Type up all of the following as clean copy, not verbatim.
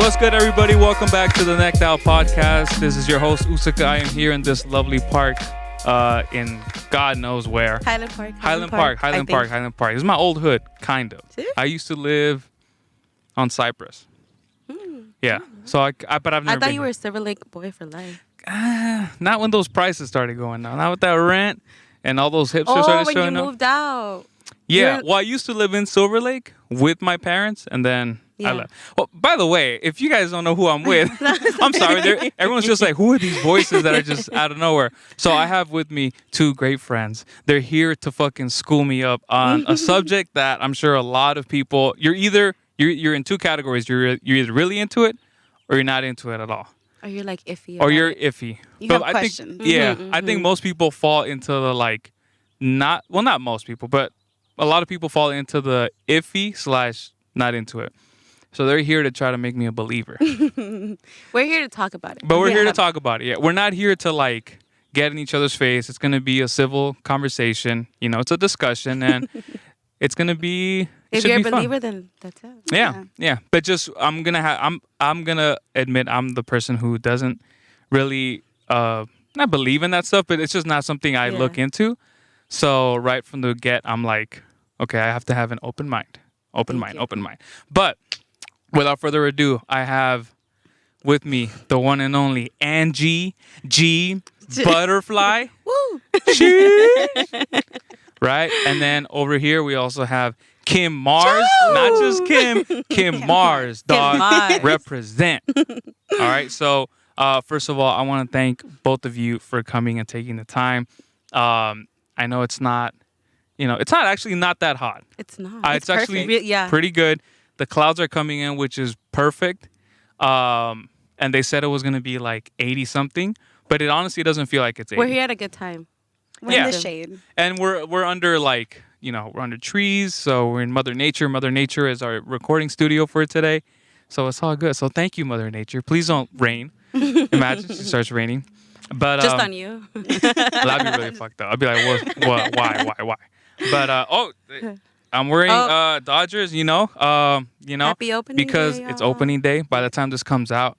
What's good, everybody? Welcome back to the Necked Out Podcast. This is your host, Usaka. I am here in this lovely park in God knows where. Highland Park. Highland Park. This is my old hood, kind of. See? I used to live on Cypress. Yeah. So but I've never I thought been you were a Silver Lake boy for life. Not when those prices started going down. Not with that rent and all those hipsters started when showing you up. moved out. Yeah. Well, I used to live in Silver Lake with my parents, and then I left. Well, by the way, if you guys don't know who I'm with, I'm sorry. Everyone's just like, who are these voices that are just out of nowhere? So I have with me two great friends. They're here to fucking school me up on a subject that I'm sure a lot of people. You're in two categories. You're either really into it, or you're not into it at all. Or you're like iffy. Or you're iffy. You but have questions. I think most people fall into the not most people, but a lot of people fall into the iffy / not into it. So they're here to try to make me a believer. We're here to talk about it. But we're here to talk about it. Yeah, we're not here to get in each other's face. It's going to be a civil conversation. You know, it's a discussion, and it's going to be. If you're a believer, then that's it. Yeah. But just I'm gonna admit I'm the person who doesn't really not believe in that stuff, but it's just not something I look into. So right from the get, I'm like, okay, I have to have an open mind. Open mind. But without further ado, I have with me the one and only Angee G Budderfly. Woo! Right? And then over here we also have Kim Mars. Not just Kim Mars, dog. Mars. Represent. All right. So first of all, I want to thank both of you for coming and taking the time. I know it's not actually not that hot. It's not. It's actually pretty good. The clouds are coming in, which is perfect. And they said it was going to be like 80 something, but it honestly doesn't feel like it's 80. We're here at a good time. We're in the shade. And we're under we're under trees, so we're in Mother Nature. Mother Nature is our recording studio for today. So it's all good. So thank you, Mother Nature. Please don't rain. Imagine it starts raining. But just on you. That'd be really fucked up. I'd be like, what? Why? But I'm wearing Dodgers. Happy opening because day, it's opening day. By the time this comes out,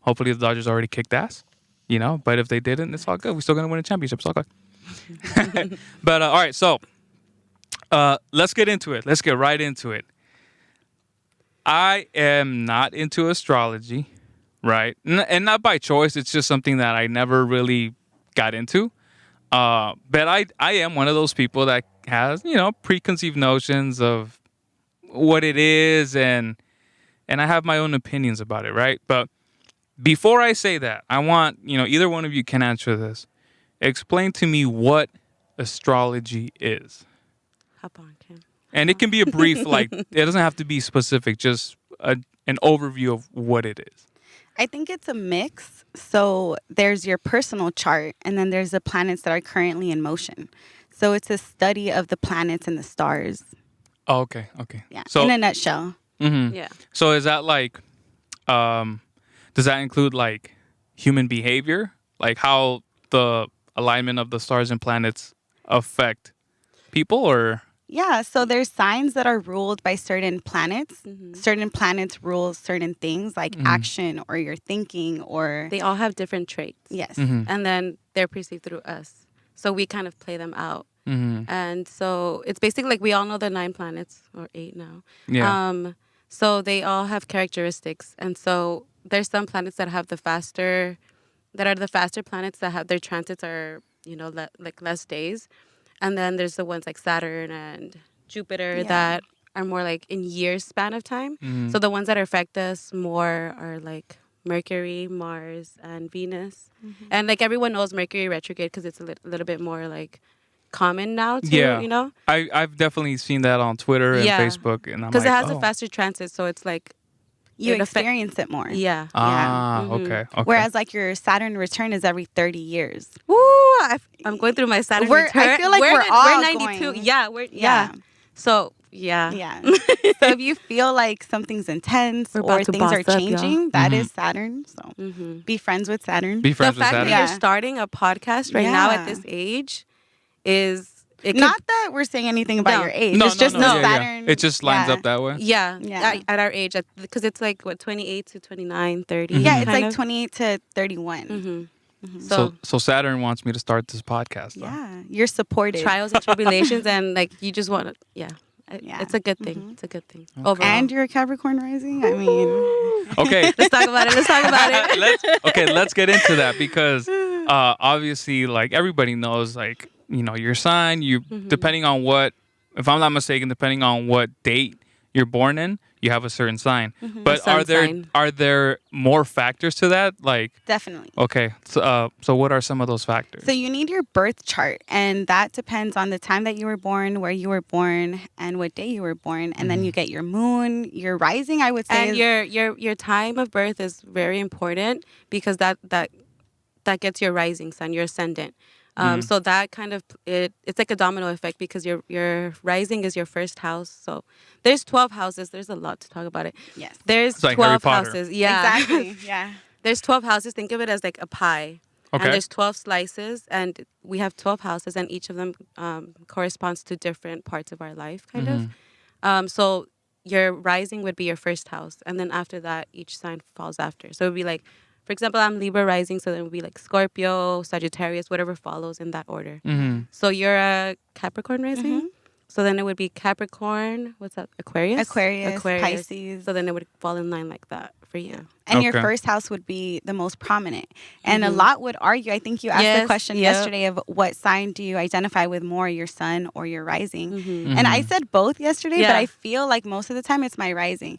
hopefully the Dodgers already kicked ass. But if they didn't, it's all good. We're still gonna win a championship. It's all good. But all right, so let's get into it. Let's get right into it. I am not into astrology. Right. And not by choice. It's just something that I never really got into. But I am one of those people that has, preconceived notions of what it is. And I have my own opinions about it. Right. But before I say that, I want, either one of you can answer this. Explain to me what astrology is. Hop on, Kim. And it can be a brief, it doesn't have to be specific, just an overview of what it is. I think it's a mix. So there's your personal chart, and then there's the planets that are currently in motion. So it's a study of the planets and the stars. Oh, okay. Yeah, so, in a nutshell. Mm-hmm. Yeah. So is that does that include human behavior? Like how the alignment of the stars and planets affect people, or? Yeah, so there's signs that are ruled by certain planets. Mm-hmm. Certain planets rule certain things like action or your thinking or... They all have different traits. Yes. Mm-hmm. And then they're perceived through us. So we kind of play them out. Mm-hmm. And so it's basically we all know the 9 planets, or 8 now. Yeah. So they all have characteristics. And so there's some planets that have the faster planets that have their transits are, less days. And then there's the ones like Saturn and Jupiter that are more in years span of time. Mm-hmm. So the ones that affect us more are Mercury, Mars, and Venus. Mm-hmm. And everyone knows Mercury retrograde because it's a little bit more common now too, I've definitely seen that on Twitter and Facebook. And I'm because it has a faster transit. So it's you experience it more. Yeah. Okay. Whereas your Saturn return is every 30 years. Woo! I'm going through my Saturn return. I feel like we're all 92. going. Yeah. So yeah. So if you feel like something's intense or things are changing, that is Saturn. So be friends with Saturn. Be friends with Saturn. The fact that you're starting a podcast right now at this age is it could, Not that we're saying anything about No. your age. No, It's just no, the yeah, yeah. Saturn. It just lines yeah. up that way. yeah, Yeah. at our age, because it's like what 28 to 29, 30. Yeah, it's kind like of. 28 to 31. Mm-hmm. So Saturn wants me to start this podcast. Though. Yeah, you're supported. trials and tribulations, and like you just want to, yeah. Yeah. It's a good thing. It's a good thing. Overall. And you're a Capricorn rising. I mean, Okay. Let's talk about it. Let's get into that because obviously, like everybody knows, like your sign. You depending on what, if I'm not mistaken, depending on what date you're born in, you have a certain sign. But sun sign. are there more factors to that? Like definitely. okay, so what are some of those factors? So you need your birth chart, and that depends on the time that you were born, where you were born, and what day you were born. And then you get your moon, your rising. I would say, And your time of birth is very important because that gets your rising sun, your ascendant. So that kind of it's like a domino effect because your rising is your first house. So there's 12 houses. There's a lot to talk about it. yes, There's It's like Harry 12 Potter. houses. Yeah. exactly. Yeah. There's 12 houses. Think of it as like a pie. Okay. And there's 12 slices, and we have 12 houses, and each of them corresponds to different parts of our life, kind of. So your rising would be your first house, and then after that, each sign falls after. So it would be like, for example, I'm Libra rising, so then it would be like Scorpio, Sagittarius, whatever follows in that order. So you're a Capricorn rising, so then it would be Capricorn. What's that? Aquarius, Pisces. So then it would fall in line like that for you. And your Okay. first house would be the most prominent. And a lot would argue. I think you asked the Yes, question yep. yesterday of what sign do you identify with more, your sun or your rising? And I said both yesterday, but Yeah. I feel like most of the time it's my rising.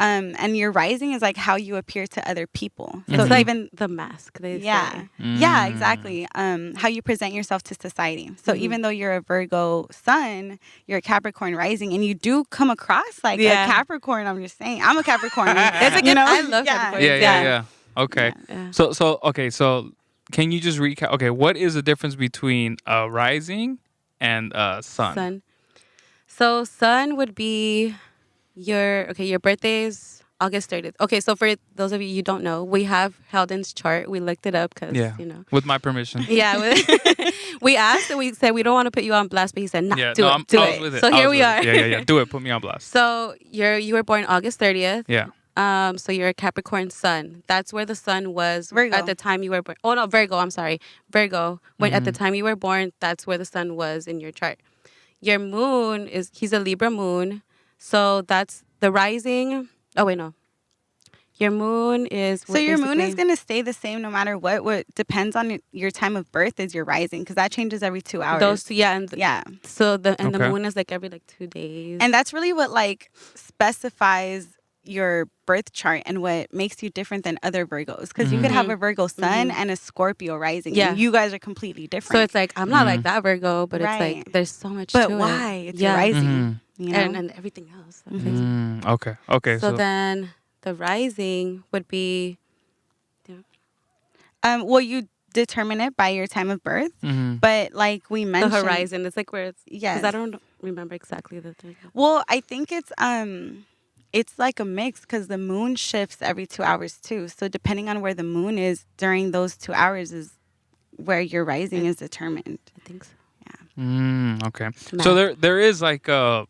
And your rising is like how you appear to other people. So It's like even the mask. They yeah. say. Yeah, exactly. How you present yourself to society. So even though you're a Virgo sun, you're a Capricorn rising, and you do come across like Yeah. a Capricorn. I'm just saying, I'm a Capricorn. It's a good. I love Capricorn. Yeah. Okay. Yeah. So can you just recap? Okay, what is the difference between rising and sun? Sun. So sun would be your birthday is August 30th. Okay, so for those of you who don't know, we have Heldon's chart. We looked it up because Yeah. With my permission. Yeah, we asked and we said we don't want to put you on blast, but he said, "Nah, Yeah. do No, it, do I was it." with it. So I here was we with are. it. Yeah. Do it. Put me on blast. So you were born August 30th. Yeah. So you're a Capricorn sun. That's where the sun was Virgo. at the time you were born. Oh no, Virgo. I'm sorry, Virgo. When at the time you were born, that's where the sun was in your chart. Your moon he's a Libra moon, so that's the rising. Oh wait, no. Your moon is. So your moon is going to stay the same no matter what. What depends on your time of birth is your rising, because that changes every 2 hours. Those two, yeah, and yeah. So the Okay. moon is like every like 2 days. And that's really what like specifies your birth chart and what makes you different than other Virgos. Because you could have a Virgo sun and a Scorpio rising. Yeah. And you guys are completely different. So it's like I'm not like that Virgo, but it's Right. like there's so much but to why? it. It's your rising. You know? and everything else. that plays in. Okay. So then the rising would be well, you determine it by your time of birth. Mm-hmm. But like we the mentioned. horizon. It's like where it's Yes. because I don't remember exactly the thing. Well, I think it's like a mix because the moon shifts every 2 hours too. So depending on where the moon is during those 2 hours is where your rising is determined. I think so. Okay. Math. So there is like a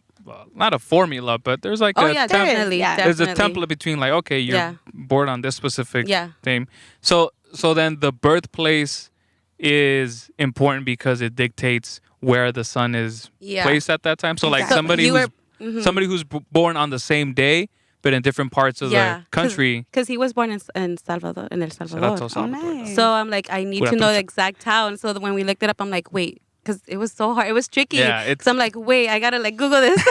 not a formula, but there's like Oh a yeah, there is, definitely. yeah. there's a definitely. template between like okay, you're Yeah. born on this specific Yeah. thing. So then the birthplace is important because it dictates where the sun is Yeah. placed at that time. So like Exactly. somebody you who's somebody who's born on the same day but in different parts of the country. Because he was born in Salvador, in El Shout out to Salvador. Salvador. nice. So I'm like, I need Pura to know the pucha. exact town. So that when we looked it up, I'm like, wait, because it was so hard. It was tricky. Yeah, it's- so I'm like, wait, I gotta like Google this.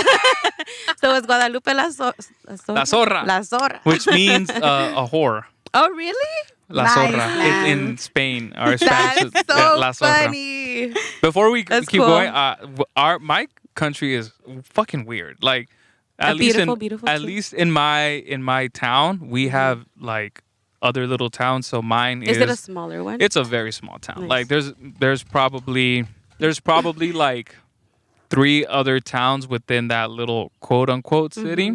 So it's Guadalupe La Zorra. La Zorra. Which means a whore. Oh really? La Nice, Zorra. man. In Spain. Or Spanish. That's so La Zorra. funny. Before we That's keep cool. going, my country is fucking weird. Like at Beautiful too. least in my town, we have like other little towns. So mine Is it a smaller one? it's a very small town. Nice. Like there's probably like 3 other towns within that little quote unquote city.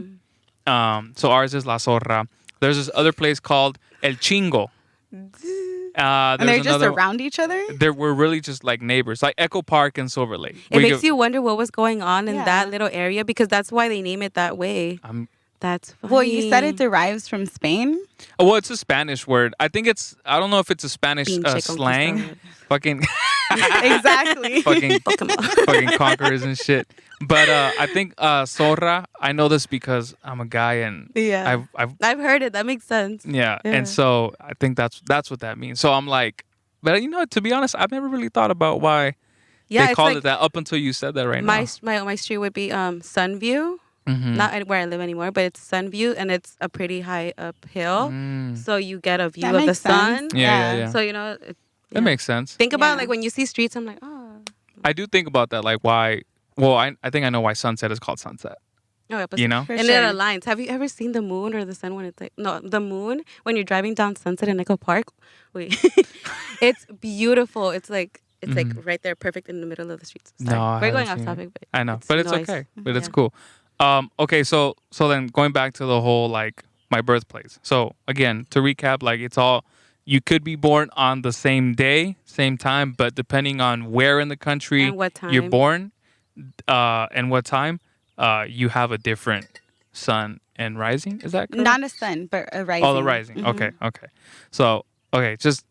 So ours is La Zorra. There's this other place called El Chingo. And they're There's just another. around each other? We're really just like neighbors, like Echo Park and Silver Lake. It makes you wonder what was going on in Yeah. that little area because that's why they name it that way. That's funny. Well, you said it derives from Spain. Well, it's a Spanish word. I think I don't know if it's a Spanish Pinche slang. conquistador. Fucking. Exactly. fucking Pokemon. fucking conquerors and shit. But I think zorra. I know this because I'm a guy and Yeah. I've heard it. That makes sense. yeah, Yeah. and so I think that's what that means. So I'm like, but to be honest, I've never really thought about why Yeah, they it's call like it that up until you said that right my now. my street would be Sunview. Mhm. Not where I live anymore, but it's Sunview and it's a pretty high uphill. Mm. So you get a view That of the makes sense. sun. Yeah. So That makes sense. think about Yeah. like when you see streets, I'm like, oh. I do think about that, like why. Well, I think I know why sunset is called sunset. Oh, yeah, but You know? For and sure. it aligns. Have you ever seen the moon or the sun when it's like the moon when you're driving down Sunset in Echo Park? Wait, it's beautiful. It's like right there, perfect in the middle of the streets. Sorry. No, I We're going haven't off seen it. topic, but I know, but it's noise. okay. But it's Yeah. cool. Okay, so then going back to the whole like my birthplace. So again, to recap, like it's all you could be born on the same day, same time, but depending on where in the country And what you're time. born, and what time, you have a different sun and rising. Is that correct? Not a sun, but a rising. Oh, the rising. Okay. So just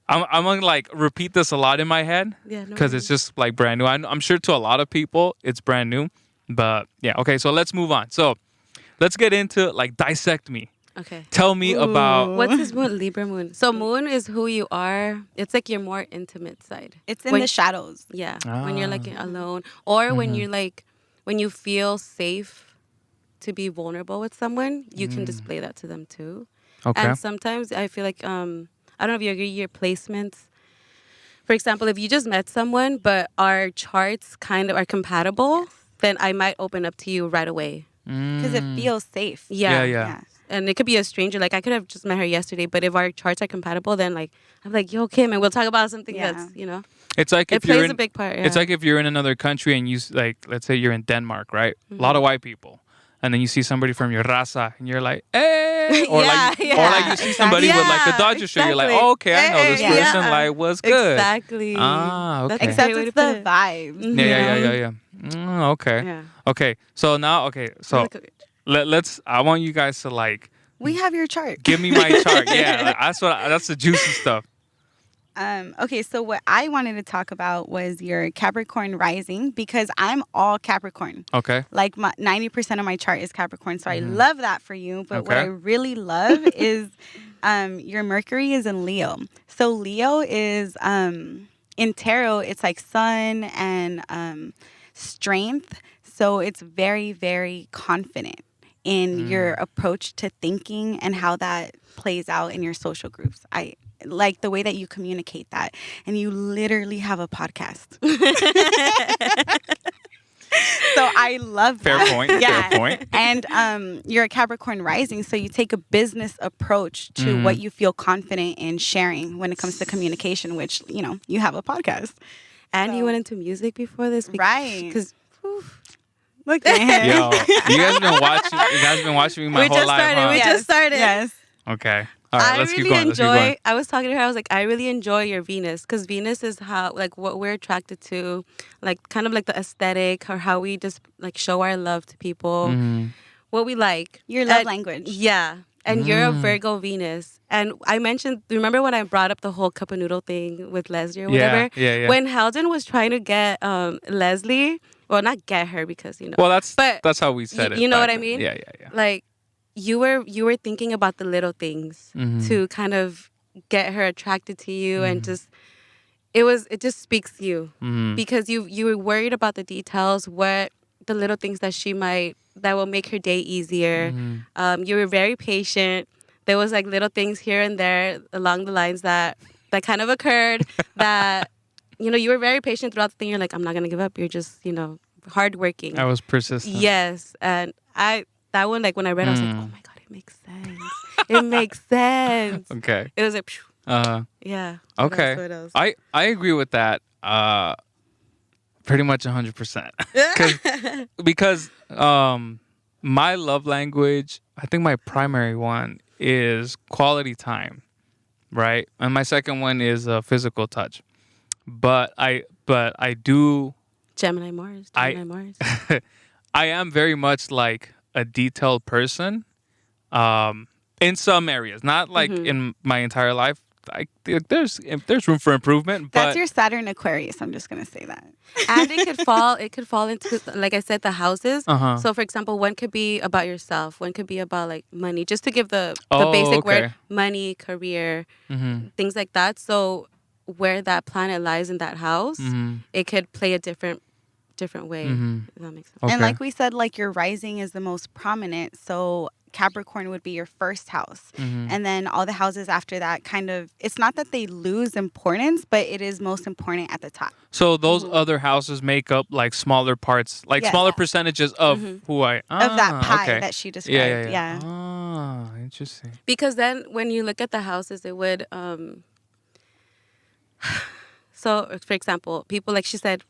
I'm gonna like repeat this a lot in my head Yeah, no because it's just like brand new. I'm sure to a lot of people it's brand new, but yeah. Okay, so let's move on. So let's get into like dissect me. Okay. Tell me about. What's his moon? Libra moon. So moon is who you are. It's like your more intimate side. It's in When- the shadows. Yeah. When you're like Ah. alone, or when Mm-hmm. you're like when you feel safe to be vulnerable with someone, you Mm. can display that to them too. Okay. And sometimes I feel like I don't know if you agree your placements. For example, if you just met someone but our charts kind of are compatible, then I might open up to you right away. Because it feels safe. Yeah. Yeah. And it could be a stranger. Like I could have just met her yesterday, but if our charts are compatible, then like I'm like, yo, Kim, and we'll talk about something Yeah. that's It's like it if you're plays in, a big part. Yeah. It's like if you're in another country and you like, let's say you're in Denmark, right? A lot of white people, and then you see somebody from your raza, and you're like, hey, or Yeah, like you see somebody with like a Yeah, Dodger shirt, you're like, exactly. oh, okay, I know this Hey, person. yeah. Like, what's good? Exactly. Ah, okay. That's a Except great way it's to the put it. vibes. Yeah. Okay. Yeah. Okay. So now, so let's. I want you guys to like We have your chart. give me my chart. Yeah, like, that's the juicy stuff. Okay, so what I wanted to talk about was your Capricorn rising because I'm all Capricorn. Okay. Like 90% of my chart is Capricorn, so I love that for you. But what Okay. I really love is your Mercury is in Leo. So Leo is in tarot. It's like sun and strength. So it's very, very confident in your approach to thinking and how that plays out in your social groups. I like the way that you communicate that, and you literally have a podcast. So I love Fair that. point. Yeah. Fair point. And you're a Capricorn rising, so you take a business approach to what you feel confident in sharing when it comes to communication, which, you have a podcast. And you went into music before this, Right. Because Look at him. Yo, you guys been watching me my we whole just life, started. huh? We just started. Yes. Okay. All right, I let's really keep going. enjoy. I was talking to her. I was like, I really enjoy your Venus because Venus is how like what we're attracted to, like kind of like the aesthetic or how we just like show our love to people, what we like. Your love And- language. Yeah. And you're a Virgo Venus. And I mentioned, remember when I brought up the whole cup of noodle thing with Leslie or whatever? Yeah. When Halden was trying to get Leslie, well, not get her because, Well, that's how we y- said it. you know back what I then. mean? Yeah. like you were thinking about the little things to kind of get her attracted to you and just it just speaks to you because you were worried about the details, what the little things that will make her day easier. You were very patient. There was like little things here and there along the lines that kind of occurred that you were very patient throughout the thing. You're like, I'm not gonna give up. You're just hardworking. I was persistent. Yes, and that one, like when I read, I was like, oh my god, it makes sense. It makes sense. Okay. It was like, phew. Yeah. What Okay. else? What else? I agree with that. Pretty much 100%. Because my love language, I think my primary one is quality time. right? And my second one is physical touch. But I do Gemini Mars. I- Gemini Mars. I am very much like a detailed person, in some areas, not like in my entire life. There's room for improvement. But That's your Saturn Aquarius. I'm just gonna say that. And it could fall into, like I said, the houses. So for example, one could be about yourself, one could be about like money, just to give the basic word: money, career, things like that. So where that planet lies in that house, it could play a different way. If that makes sense. Okay. And like we said, like your rising is the most prominent. So Capricorn would be your first house. And then all the houses after that kind of, it's not that they lose importance, but it is most important at the top. So those other houses make up like smaller parts, like Yes. smaller percentages of who I Of that pie okay. that she described. Yeah. Ah, interesting. Because then when you look at the houses, it would so for example, people, like she said,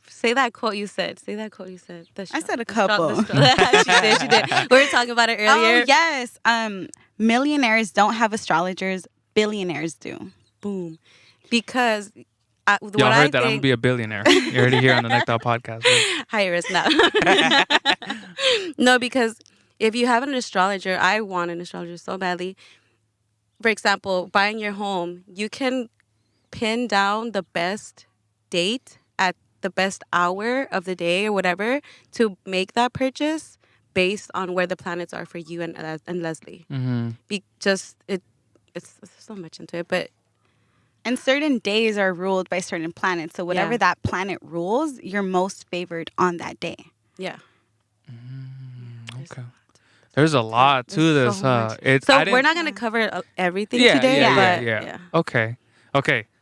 say that quote you said. I said a couple. She did. We were talking about it earlier. Oh, yes. Millionaires don't have astrologers. Billionaires do. Boom. Because Y'all heard that I'm gonna be a billionaire. You heard it here on the Necked Out Podcast. Right? Higher risk now. No, because if you have an astrologer, I want an astrologer so badly. For example, buying your home, you can pin down the best date at the best hour of the day or whatever to make that purchase based on where the planets are for you and Leslie. It's so much into it, but. And certain days are ruled by certain planets. So whatever that planet rules, you're most favored on that day. Yeah. Okay. There's a lot to this. So we're not going to cover everything today. Yeah. Okay.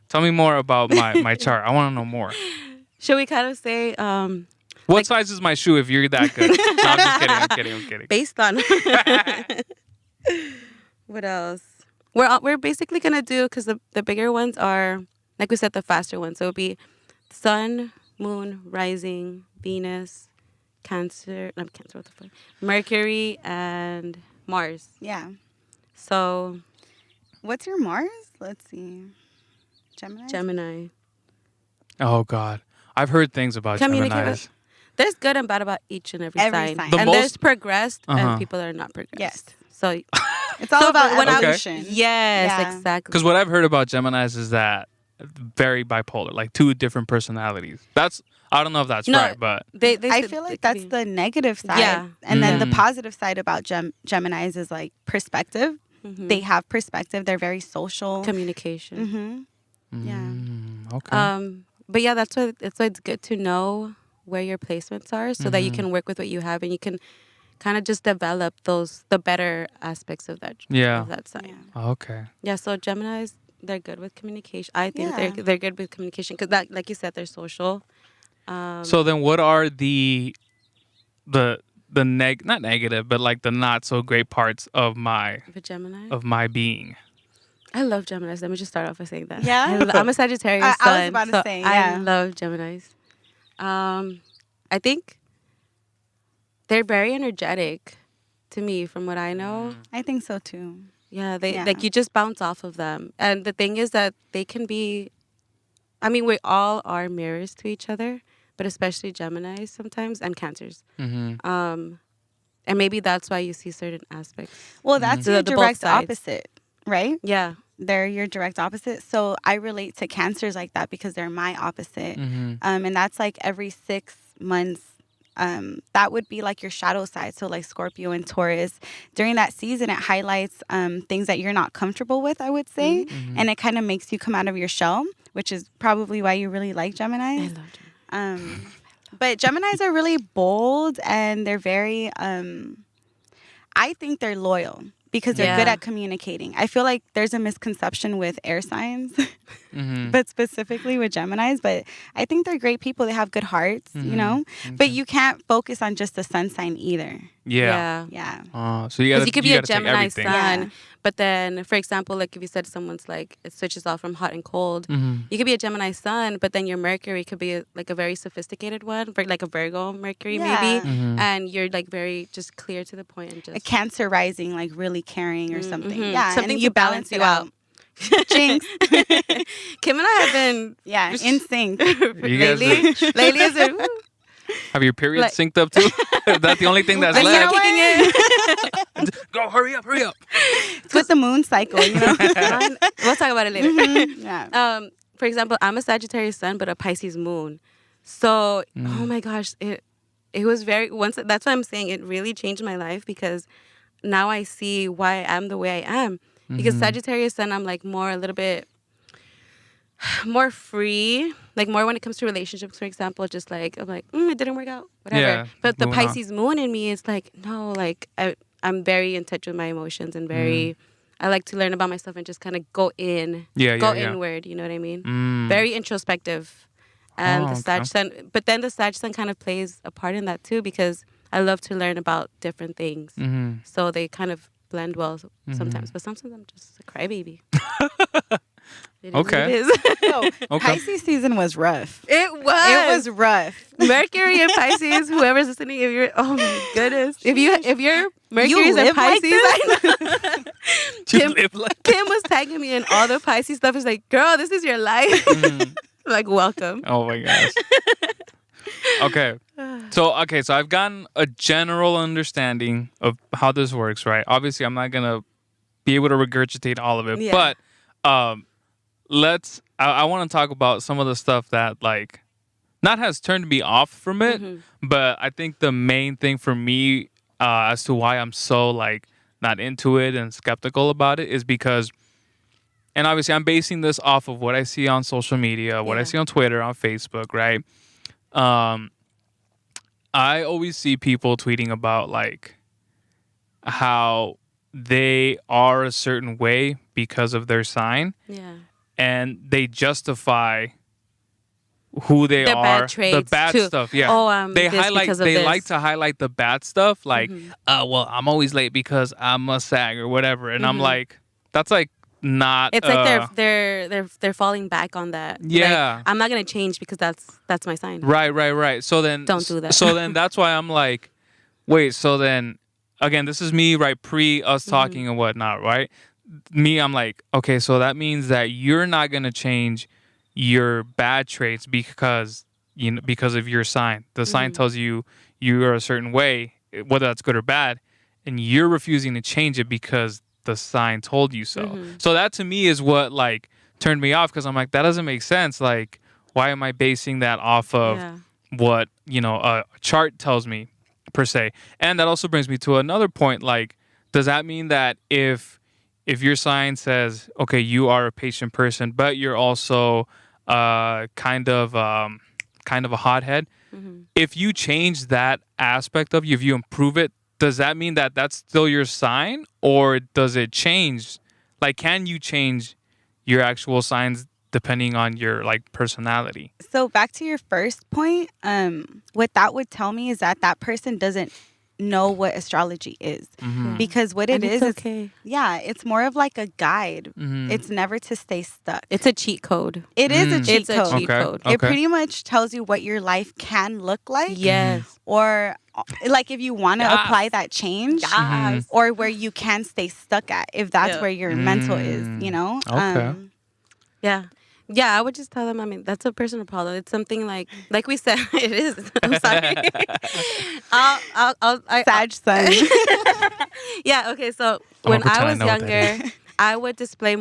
Tell me more about my chart. I want to know more. Should we kind of say... what size is my shoe if you're that good? No, I'm just kidding. Based on... What else? We're basically going to do, because the bigger ones are, like we said, the faster ones. So it would be Sun, Moon, Rising, Venus, Cancer, not Cancer, what the fuck? Mercury, and Mars. Yeah. So... What's your Mars? Let's see. Gemini. Oh, God. I've heard things about Geminis. There's good and bad about each and every sign. sign. There's progressed and people that are not progressed. Yes. So it's all about evolution. Yes, Yeah. exactly. Because what I've heard about Geminis is that very bipolar, like two different personalities. I don't know if that's right, but I feel like that's the negative side. Yeah. And then the positive side about Geminis is like perspective. They have perspective. They're very social. Communication. Yeah. Okay. But yeah, that's why it's good to know where your placements are so that you can work with what you have and you can kind of just develop the better aspects of that sign. Yeah. Okay. Yeah, so Geminis, they're good with communication. I think they're good with communication because, that, like you said, they're social. So then what are the not negative, but like the not so great parts of my being? I love Geminis. Let me just start off by saying that. Yeah? I'm a Sagittarius sun. I was about to say, yeah. I love Geminis. I think they're very energetic to me from what I know. I think so too. Yeah, like you just bounce off of them. And the thing is that they can be, I mean, we all are mirrors to each other, but especially Geminis sometimes and Cancers. And maybe that's why you see certain aspects. Well, that's your direct opposite, right? Yeah. They're your direct opposite. So I relate to Cancers like that because they're my opposite. And that's like every 6 months. That would be like your shadow side. So like Scorpio and Taurus. During that season, it highlights things that you're not comfortable with, I would say. And it kind of makes you come out of your shell, which is probably why you really like Geminis. I love Geminis. But Geminis are really bold and they're very, I think they're loyal because they're good at communicating. I feel like there's a misconception with air signs, but specifically with Geminis. But I think they're great people. They have good hearts, you know. Okay. But you can't focus on just the sun sign either. Yeah. So you could be a Gemini sun, Yeah. but then, for example, like if you said someone's like it switches off from hot and cold, you could be a Gemini sun, but then your Mercury could be like a very sophisticated one, like a Virgo Mercury maybe, and you're like very just clear to the point and just a Cancer rising, like really caring or something. Something and you to balance you out. Jinx. Kim and I have been in sync. You guys lately has been have your period Like- synced up too? Is that the only thing that's But you know left? what? Go, hurry up. It's with the moon cycle, you know. we'll talk about it later. Yeah. For example, I'm a Sagittarius sun, but a Pisces moon. So, oh my gosh, it was that's why I'm saying it really changed my life, because now I see why I am the way I am. Because Sagittarius sun, I'm like a little bit more free, like more when it comes to relationships, for example, just like, I'm like, it didn't work out, whatever. Yeah, but the moving on. Pisces moon in me is like, no, like I'm very in touch with my emotions and very, I like to learn about myself and just kind of go inward, you know what I mean? Very introspective. And the Sag sun, but then the Sag sun kind of plays a part in that too, because I love to learn about different things. So they kind of blend well sometimes, but sometimes I'm just a crybaby. It is what Okay. it is. So, Okay. Pisces season was rough. It It was rough. Mercury and Pisces. Whoever's listening, if you're, oh my goodness, if your Mercury's live and like Pisces, I know. You live like Kim was tagging me in all the Pisces stuff. It's like, girl, this is your life. Like, welcome. Oh my gosh. Okay. So I've gotten a general understanding of how this works, right? Obviously, I'm not gonna be able to regurgitate all of it, Yeah. but I want to talk about some of the stuff that like not has turned me off from it, but I think the main thing for me as to why I'm so like not into it and skeptical about it is because, and obviously I'm basing this off of what I see on social media, what I Yeah. see on Twitter, on Facebook, right? I always see people tweeting about like how they are a certain way because of their sign, Yeah. and they justify who they Their are, bad the traits, bad too. stuff. Yeah, Oh, they this highlight. because of They this. like to highlight the bad stuff, like, well, I'm always late because I'm a sag or whatever, and I'm like, that's like not. It's like they're falling back on that. Yeah. Like, I'm not gonna change because that's my sign. Right. So then, Don't do that. So then that's why I'm like, wait. So then, again, this is me, right? Pre us talking and whatnot, right? Me, I'm like, okay, so that means that you're not gonna change your bad traits because because of your sign. The sign tells you are a certain way, whether that's good or bad, and you're refusing to change it because the sign told you so. So that to me is what like turned me off, because I'm like, that doesn't make sense. Like, why am I basing that off of what a chart tells me per se? And that also brings me to another point. Like, does that mean that if your sign says, okay, you are a patient person, but you're also kind of a hothead, if you change that aspect of you, if you improve it, does that mean that that's still your sign, or does it change? Like, can you change your actual signs depending on your like personality? So back to your first point, what that would tell me is that person doesn't know what astrology is, because what it And is, it's okay. it's more of like a guide. It's never to stay stuck. It's a cheat code. It is a cheat It's code. a cheat code. It pretty much tells you what your life can look like. Yes. Or like if you want to apply that change, Yes. or where you can stay stuck at, if that's Yeah. where your mental is, you know? Okay. Yeah. Yeah, I would just tell them, I mean, that's a personal problem. It's something like we said, it is. I'm sorry. Sag sun. Yeah, okay, so I'm when gonna I pretend I was know what that younger, I would display a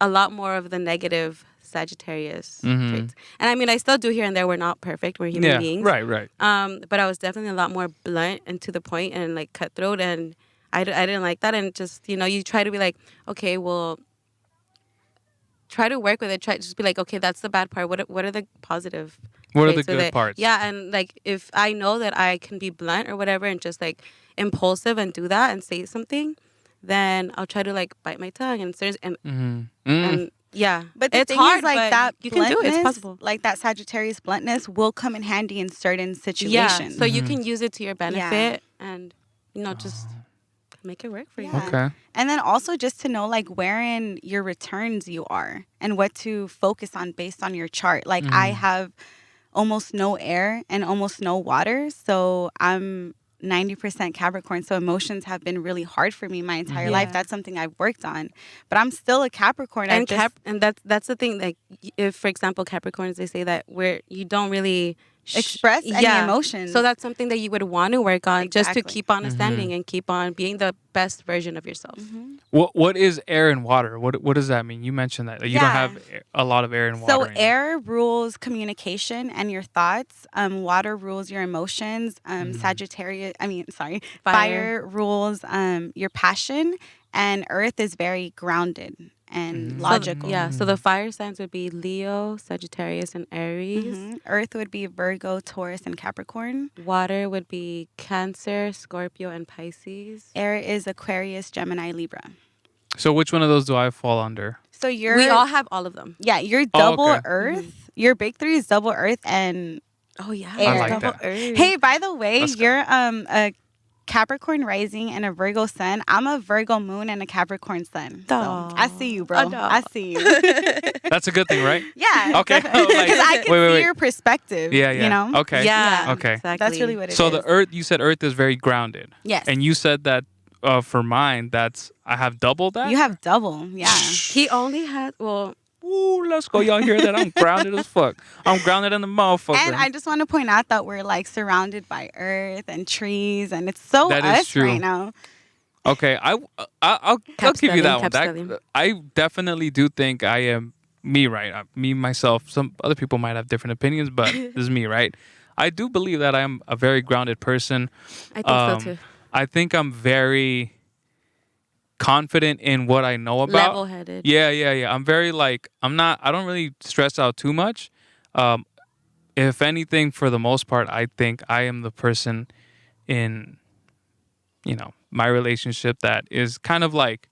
lot more of the negative Sagittarius traits. And I mean, I still do here and there. We're not perfect. We're human beings. Right. But I was definitely a lot more blunt and to the point and like cutthroat, and I didn't like that. And just, you try to be like, okay, well, try to work with it. Try just be like, okay, that's the bad part. What are the positive? What are the traits with good it? parts? Yeah, and like if I know that I can be blunt or whatever and just like impulsive and do that and say something, then I'll try to like bite my tongue and yeah. But the it's thing hard, is, like, but that you can do it. It's bluntness, possible. like that Sagittarius bluntness will come in handy in certain Yeah, situations. so you can use it to your benefit and just make it work for you. Yeah. Okay. And then also just to know like wherein your returns you are and what to focus on based on your chart. Like I have almost no air and almost no water, so I'm 90% Capricorn. So emotions have been really hard for me my entire Yeah. life. That's something I've worked on. But I'm still a Capricorn. And that's the thing. Like, if for example Capricorns, they say that you don't really express any emotions. So that's something that you would want to work on just to Exactly. keep on ascending and keep on being the best version of yourself. What is air and water? What does that mean? You mentioned that you don't Yeah. have a lot of air and water. So in you. air rules communication and your thoughts. Water rules your emotions. Fire rules your passion, and earth is very grounded and logical. So the fire signs would be Leo, Sagittarius, and Aries. Earth would be Virgo, Taurus, and Capricorn. Water would be Cancer, Scorpio, and Pisces. Air is Aquarius, Gemini, Libra. So which one of those do I fall under? So We all have all of them. Yeah, you're double okay. Earth. Your big three is double Earth and Oh yeah, Air. I like double that. Earth. Hey, by the way, Let's go. you're a Capricorn rising and a Virgo sun. I'm a Virgo moon and a Capricorn sun. So Aw. I see you, bro. I know. I see you. That's a good thing, right? Yeah. Okay. Because Like, I can wait. see your perspective. Yeah, yeah. You know? Okay. Yeah. Okay. Exactly. That's really what it is. So the earth, you said earth is very grounded. Yes. And you said that for mine, I have double that? You have double. Yeah. He only had Ooh, let's go. Y'all hear that? I'm grounded as fuck. I'm grounded in the motherfucker. And I just want to point out that we're like surrounded by earth and trees, and it's so That is us true. right now. Okay, I'll give you that one. Capstellium. I definitely do think I am me, right? Me, myself. Some other people might have different opinions, but this is me, right? I do believe that I am a very grounded person. I think so too. I think I'm very confident in what I know about. Level-headed. Yeah. I'm very I don't really stress out too much. If anything, for the most part, I think I am the person in, my relationship that is kind of like,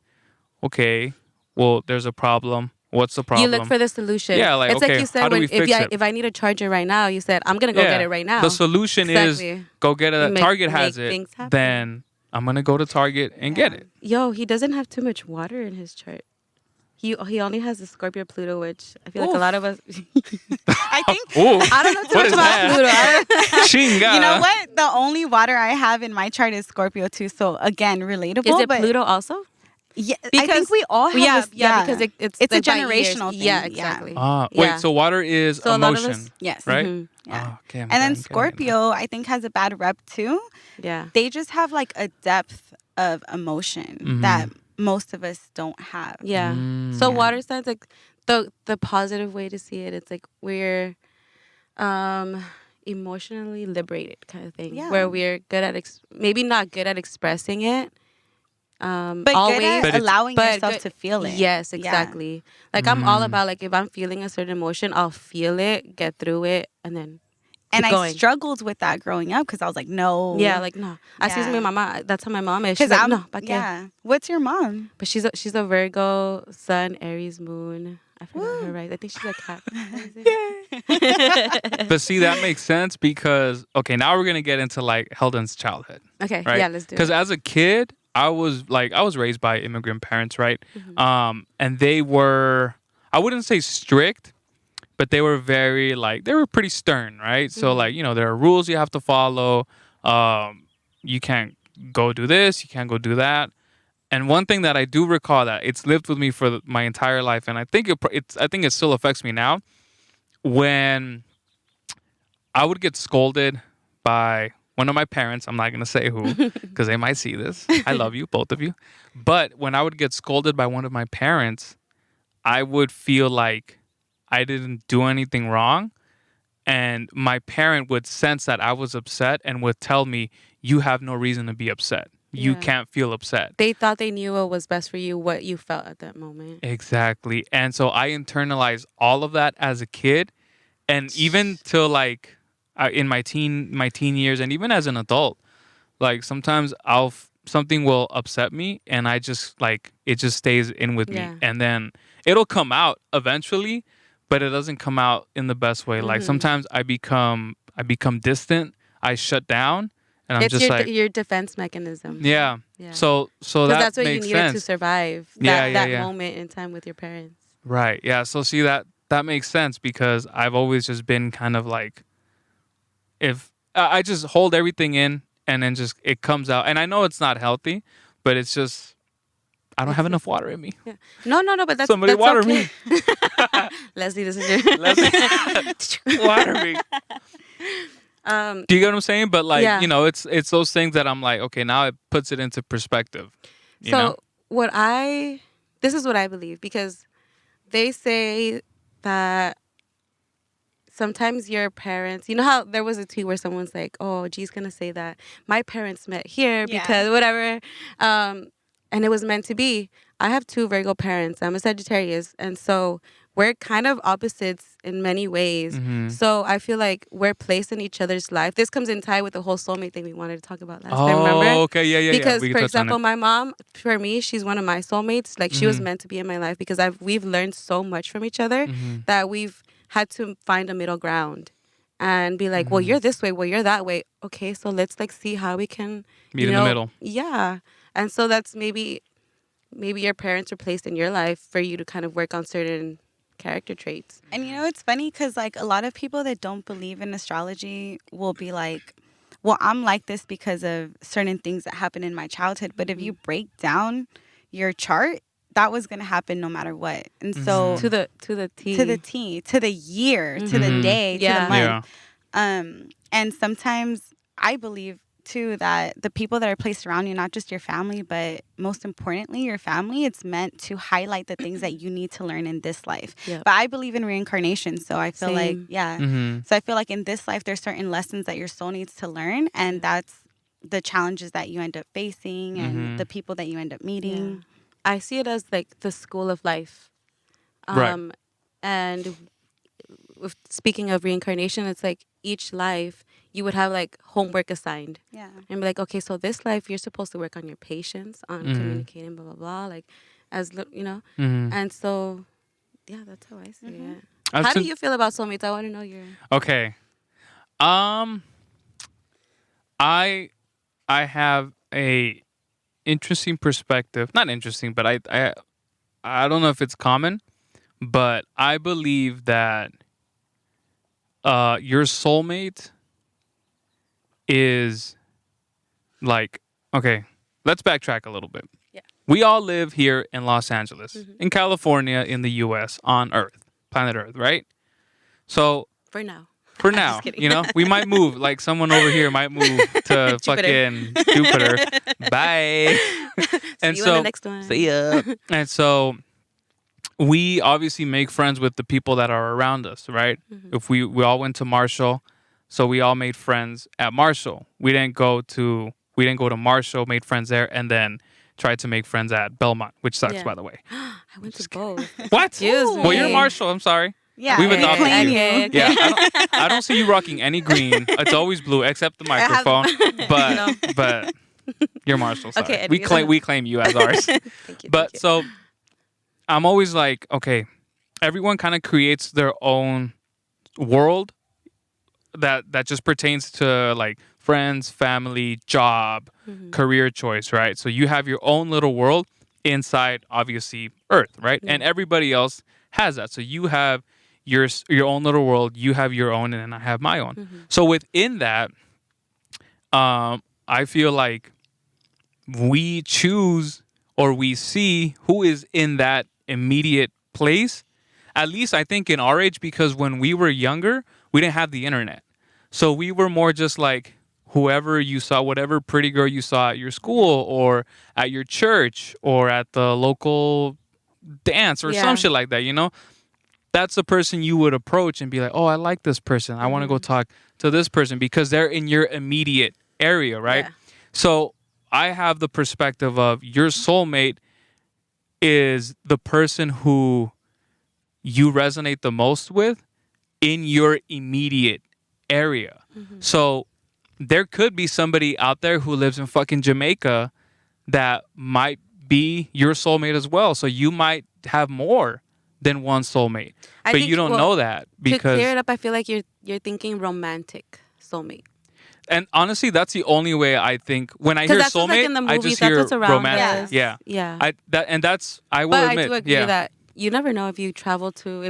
okay, well, there's a problem. What's the problem? You look for the solution. Yeah, like, it's okay, like you how said, do we fix it? if I need a charger right now, you said, I'm going to go get it right now. The solution Exactly. is go get it. Target has make it. things happen. Then I'm going to go to Target and get it. Yo, he doesn't have too much water in his chart. He only has the Scorpio Pluto, which I feel like a lot of us. I think. Ooh, I don't know too what much is about that? Pluto. Chinga. You know what? The only water I have in my chart is Scorpio too. So again, relatable. Is it but Pluto also? Yeah, I think we all have. because it's a like by generational years. thing. Yeah, exactly. Wait, Yeah. so water is So a lot of emotion, us- Yes. right? Mhm. Yeah. Oh, okay, I'm And then getting it now. Scorpio, I think, has a bad rep too. Yeah. They just have like a depth of emotion that most of us don't have. Yeah. Mm. So water signs, like the positive way to see it, it's like we're emotionally liberated kind of thing. Yeah. Where we're good at maybe not good at expressing it. But always, good at allowing but yourself good- to feel it. Yes, Yeah. exactly. Like I'm all about like if I'm feeling a certain emotion, I'll feel it, get through it, and then And keep I going. struggled with that growing up because I was like, no. Yeah, like no. Así es Yeah. mi mamá. That's how my mom is. She's Because like, no, ¿pa qué? yeah. What's your mom? But she's a Virgo, Sun, Aries, Moon. I forgot her right. I think she's a Cap. But see, that makes sense because now we're gonna get into like Heldon's childhood, Okay, right? yeah, let's do Because it. as a kid, I was raised by immigrant parents, right? Mm-hmm. And they were, I wouldn't say strict, but they were very they were pretty stern, right? So Mm-hmm. there are rules you have to follow. You can't go do this, you can't go do that. And one thing that I do recall that it's lived with me for my entire life, and I think it still affects me now. When I would get scolded by one of my parents, I'm not gonna say who, because they might see this. I love you, both of you. But when I would get scolded by one of my parents, I would feel like I didn't do anything wrong, and my parent would sense that I was upset and would tell me, "You have no reason to be upset. You Yeah. can't feel upset." They thought they knew what was best for you, what you felt at that moment. Exactly. And so I internalized all of that as a kid, and even till in my teen years, and even as an adult, like sometimes something will upset me, and I just it just stays in with Yeah. me, and then it'll come out eventually, but it doesn't come out in the best way. Like sometimes I become distant, I shut down, and I'm It's just your defense mechanism. yeah. Yeah. So Because that that's what you makes needed sense. to survive Yeah, that yeah. moment in time with your parents. Right. Yeah. So see that makes sense because I've always just been kind of like, if I just hold everything in and then just it comes out. And I know it's not healthy, but it's just I don't have enough water in me. Yeah. No, but that's Somebody that's water okay. me. Leslie, this is your Water me. Do you get what I'm saying? But like, Yeah. you know, it's those things that I'm like, okay, now it puts it into perspective. You know? This is what I believe, because they say that sometimes your parents, you know how there was a tweet where someone's like, oh, G's gonna say that my parents met here Yeah. because whatever, and it was meant to be. I have 2 Virgo parents. I'm a Sagittarius, and so we're kind of opposites in many ways. Mm-hmm. So I feel like we're placed in each other's life. This comes in tie with the whole soulmate thing we wanted to talk about last time, remember? Oh, okay, yeah. Because, We can for touch on example, it. my mom, for me, she's one of my soulmates. Like, she was Mhm. meant to be in my life because we've learned so much from each other Mhm. that we've had to find a middle ground and be like, well, Mhm. you're this way, well, you're that way. Okay, so let's like see how we can Meet in the middle. Yeah. And so that's maybe your parents were placed in your life for you to kind of work on certain character traits. And you know, it's funny because like a lot of people that don't believe in astrology will be like, well, I'm like this because of certain things that happened in my childhood. But if you break down your chart, that was going to happen no matter what. And so To the T. to the T, to the year, to the Mhm. day, to Yeah. the month. And sometimes I believe too that the people that are placed around you, not just your family, but most importantly, your family, it's meant to highlight the things that you need to learn in this life. Yep. But I believe in reincarnation. So I feel like, Same. yeah. Mm-hmm. So I feel like in this life, there's certain lessons that your soul needs to learn. And that's the challenges that you end up facing and Mhm. the people that you end up meeting. I see it as like the school of life. Right. And speaking of reincarnation, it's like each life you would have like homework assigned. Yeah. And be like, okay, so this life you're supposed to work on your patience, on Mhm. communicating, blah, blah, blah. Like, you know? Mm-hmm. And so, yeah, that's how I see it. I've How do seen- you feel about soulmates? I want to know your... Okay. I have a interesting perspective. Not interesting, but I don't know if it's common, but I believe that your soulmate is like, okay, let's backtrack a little bit. Yeah. We all live here in Los Angeles, Mhm. in California, in the US, on Earth, planet Earth, right? So For now. for I'm now, just kidding. you know, we might move. Like someone over here might move to fucking Jupiter. Bye. And See you so, on the next one. see ya. And so, we obviously make friends with the people that are around us, right? Mhm. If we all went to Marshall, so we all made friends at Marshall. We didn't go to Marshall, made friends there, and then tried to make friends at Belmont, which sucks, Yeah. by the way. I went to both. What? Excuse Well, you're me. Marshall. I'm sorry. Yeah. We've we adopted claim you. you. Yeah, I don't see you rocking any green. It's always blue, except the have- microphone. But No. but you're Marshall. Sorry. Okay, we anyways. claim you as ours. Thank you. But thank you. so I'm always like, okay, everyone kind of creates their own world that just pertains to like friends, family, job, Mhm. career choice, right? So you have your own little world inside, obviously, Earth, right? And everybody else has that. So you have your own little world, you have your own, and then I have my own. Mhm. So within that, I feel like we choose or we see who is in that immediate place. At least I think in our age, because when we were younger, we didn't have the internet. So we were more just like whoever you saw, whatever pretty girl you saw at your school or at your church or at the local dance or Yeah. some shit like that, you know? That's the person you would approach and be like, oh, I like this person. I want to go talk to this person because they're in your immediate area, right? Yeah. So I have the perspective of your soulmate is the person who you resonate the most with in your immediate area. So there could be somebody out there who lives in fucking Jamaica that might be your soulmate as well. So you might have more than one soulmate, I but think- you don't well, know that To clear because, it up, I feel like you're thinking romantic soulmate. and honestly, that's the only way I think when I Because hear that's what's soulmate, like in the I movies. just That's hear what's around romantic. us. Yeah, Yeah. I will But admit, I do agree yeah. that you never know if you travel to,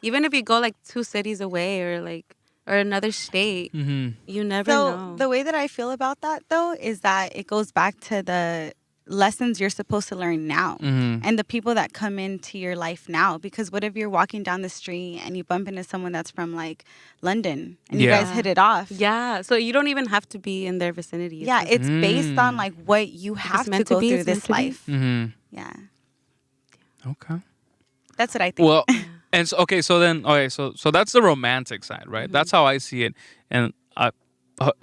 even if you go like 2 cities away or like or another state. Mm-hmm. You never So know. the way that I feel about that though is that it goes back to the lessons you're supposed to learn now Mm-hmm. and the people that come into your life now. Because what if you're walking down the street and you bump into someone that's from like London and you Yeah. guys hit it off? Yeah, so you don't even have to be in their vicinity. Yeah, just- it's based on Mm. like what you have to meant to go be, through it's meant this to be. life. Mm-hmm. Yeah, Okay. that's what I think. Well, and so, so that's the romantic side, right? Mm-hmm. That's how I see it. And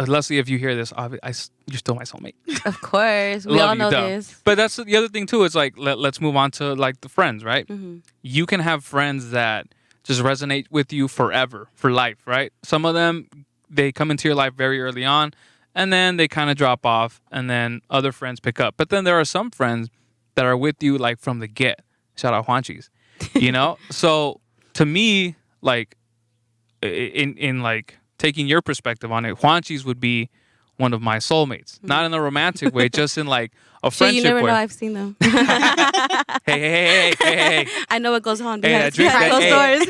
Leslie, if you hear this, you're still my soulmate. of course, we Love all you, know dumb. this. But that's the other thing too. It's like let's move on to like the friends, right? Mm-hmm. You can have friends that just resonate with you forever, for life, right? Some of them, they come into your life very early on, and then they kind of drop off, and then other friends pick up. But then there are some friends that are with you like from the get. Shout out Juanchis, you know. So to me, like in like taking your perspective on it, Juanchis would be one of my soulmates, not in a romantic way, just in like a Shit, friendship you never way. know. I've seen them. Hey. I know what goes on Hey, behind, that drink, behind closed doors.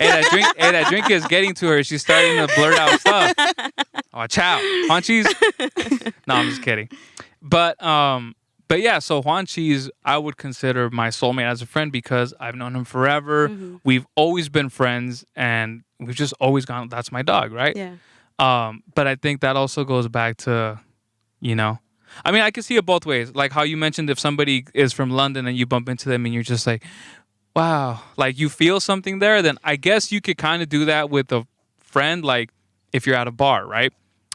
that drink is getting to her. She's starting to blurt out stuff. Watch out, Juanchis. No, I'm just kidding. But yeah. So Juanchis, I would consider my soulmate as a friend because I've known him forever. Mm-hmm. We've always been friends, and we've just always gone. That's my dog, right? Yeah. But I think that also goes back to, you know, I mean, I can see it both ways. Like how you mentioned, if somebody is from London and you bump into them and you're just like, wow, like you feel something there, then I guess you could kind of do that with a friend. Like if you're at a bar, right?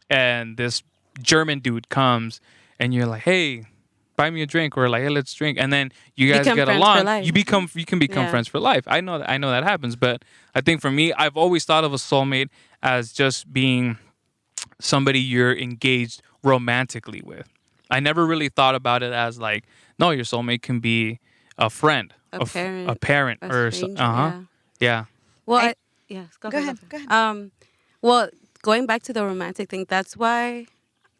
And this German dude comes and you're like, hey, buy me a drink, or like, hey, let's drink. And then you guys Become get friends for along. life. You can become Yeah. friends for life. I know that happens. But I think for me, I've always thought of a soulmate as just being somebody you're engaged romantically with. I never really thought about it as like, no, your soulmate can be a friend, A parent, a parent, a or stranger, yeah. Well, I- yes. Go ahead. Go ahead. Well, going back to the romantic thing, that's why,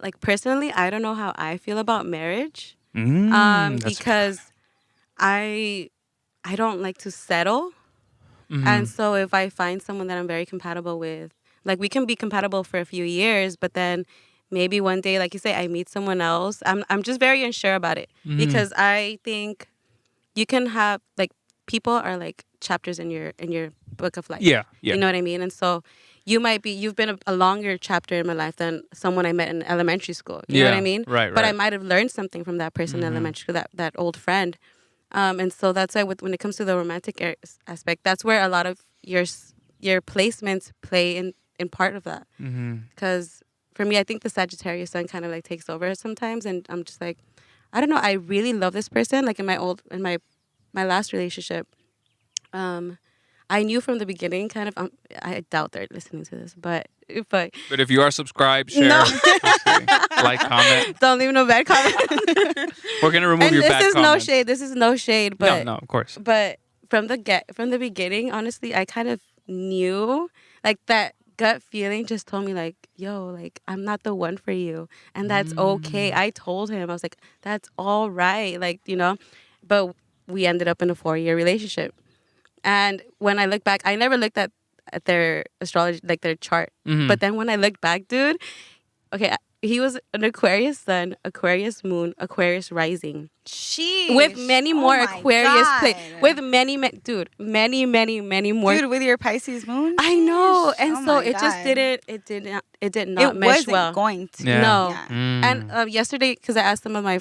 like personally, I don't know how I feel about marriage. That's- Because I don't like to settle. Mhm. And so if I find someone that I'm very compatible with, like we can be compatible for a few years, but then maybe one day, like you say, I meet someone else. I'm just very unsure about it Mhm. because I think you can have like people are like chapters in your book of life. Yeah. You know what I mean? And so you've been a longer chapter in my life than someone I met in elementary school. You know what I mean? Right. But I might have learned something from that person in elementary school, that old friend. And so that's why when it comes to the romantic aspect, that's where a lot of your placements play in part of that. Because for me, I think the Sagittarius sun kind of like takes over sometimes, and I'm just like, I don't know. I really love this person. Like in my last relationship, I knew from the beginning, kind of. I doubt they're listening to this, but But if you are subscribed, share, No. like, comment. don't leave no bad comment. We're gonna remove And your this bad is comments. no shade. This is no shade, but no, of course. But from the beginning, honestly, I kind of knew, like that gut feeling just told me like, yo, like I'm not the one for you, and that's okay. I told him, I was like, that's all right, like, you know. But we ended up in a 4-year relationship, and when I look back, I never looked at their astrology, like their chart. Mhm. But then when I look back, dude, okay, he was an Aquarius sun, Aquarius moon, Aquarius rising. Sheesh. With many more Oh my Aquarius God. with many many more. Dude, with your Pisces moon. I know, Sheesh. and Oh so my it just God. did not It mesh wasn't well. going to. Yeah. No. Yeah. And yesterday, because I asked some of my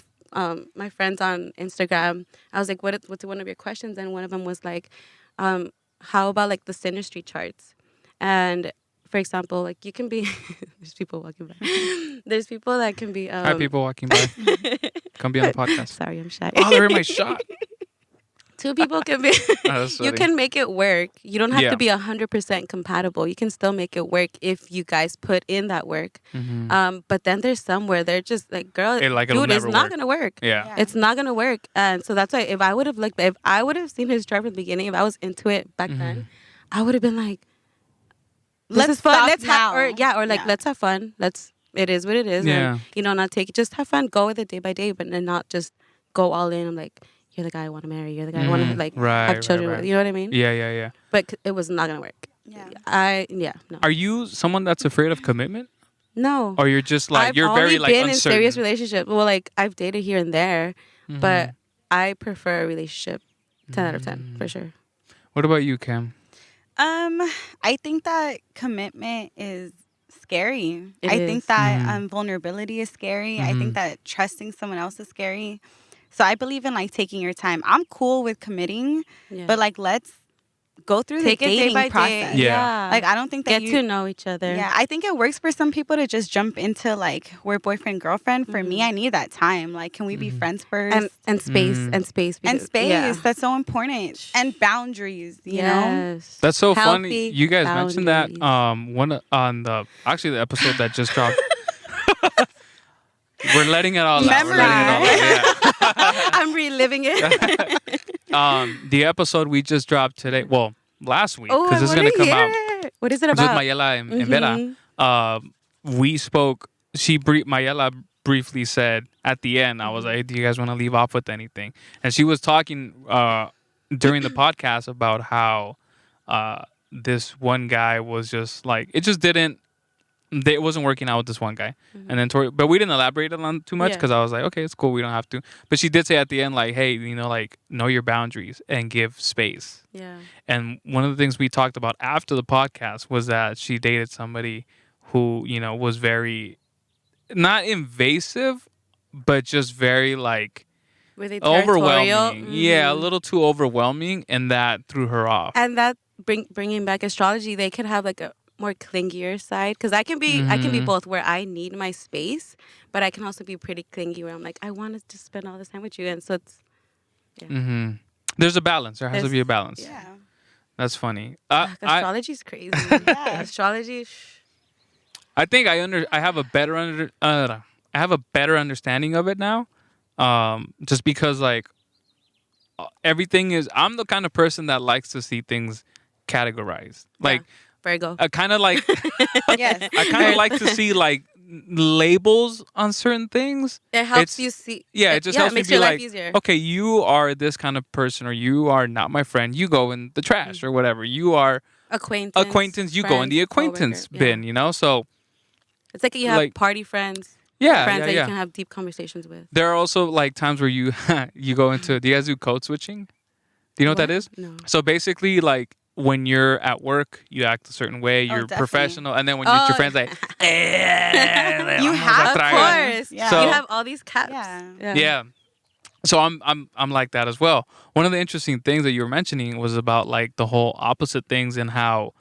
my friends on Instagram, I was like, what's one of your questions? And one of them was like, how about like the synastry charts? And for example, like you can be there's people walking by. There's people that can be Hi, people walking by. Come be on the podcast. Sorry, I'm shy. Oh, they're in my shot. Two people can be That's you funny. can make it work. You don't have Yeah. to be 100% compatible. You can still make it work if you guys put in that work. But then there's somewhere they're just like, girl, It'll dude, it's never not work. gonna work. Yeah. Yeah. It's not gonna work. And so that's why if I would have seen his chart from the beginning, if I was into it back then, I would have been like, this Let's is fun. stop Let's have now. or like Yeah. let's have fun. It is what it is. Yeah. And not take it. Just have fun. Go with it day by day, but then not just go all in. I'm like, you're the guy I want to marry. You're the guy I want to like Right, have children right. with. You know what I mean? Yeah. But it was not gonna work. No. Are you someone that's afraid of commitment, No. or you're just like I've you're only very like been uncertain? in serious relationships. Well, like I've dated here and there, but Mhm. I prefer a relationship. 10 out of 10 for sure. What about you, Cam? I think that commitment is scary. It I is. think that Mhm. vulnerability is scary. I Mhm. think that trusting someone else is scary. So I believe in like taking your time. I'm cool with committing, Yeah. but like let's go through Take the it day dating by process. day. Yeah. Yeah. Like I don't think that Get to know each other. Yeah, I think it works for some people to just jump into like we're boyfriend girlfriend. For me, I need that time. Like, can we be friends first? And space Mm. and space And because, space, Yeah. that's so important. And boundaries, you know? Yes. That's so funny. Healthy You guys mentioned that boundaries. one on the actually the episode that just dropped. We're letting it all out. We're letting it all out. Yeah. I'm reliving it. The episode we just dropped today. Well, last week Oh, because I this is want gonna to come hear out. it. What is it It's with about? Mayela and Vera. We spoke. Mayela briefly said at the end, I was like, "Do you guys want to leave off with anything?" And she was talking during the podcast about how this one guy was just like it just didn't. It wasn't working out with this one guy, and then but we didn't elaborate on too much Yeah. because I was like, okay, it's cool, we don't have to. But she did say at the end, like, hey, like know your boundaries and give space. Yeah. And one of the things we talked about after the podcast was that she dated somebody who, was very not invasive, but just very like Were they territorial? overwhelming. Yeah, a little too overwhelming, and that threw her off. And that bringing back astrology, they could have like a more clingier side because I can be both where I need my space, but I can also be pretty clingy where I'm like I want to spend all this time with you, and so it's There's a balance. There has to be a balance. Yeah. That's funny. astrology's crazy. Astrology. I think I have a better understanding of it now. Just because like everything is, I'm the kind of person that likes to see things categorized. Like Virgo. I kind of like Yes. I kind of like to see like labels on certain things. It helps you see. Yeah, it just helps makes me be your like, life easier. okay, you are this kind of person, or you are not my friend. You go in the trash or whatever. You are acquaintance. You go in the acquaintance bin. So it's like you have party friends. Yeah, friends that yeah. you can have deep conversations with. There are also like times where you go into. Do you guys do code switching? Do you know what that is? No. So basically, like when you're at work, you act a certain way. You're definitely. professional, and then when you're with your friends, like, You have, Of course. Yeah. So- you have all these caps. yeah. So I'm like that as well. One of the interesting things that you were mentioning was about like the whole opposite things and how,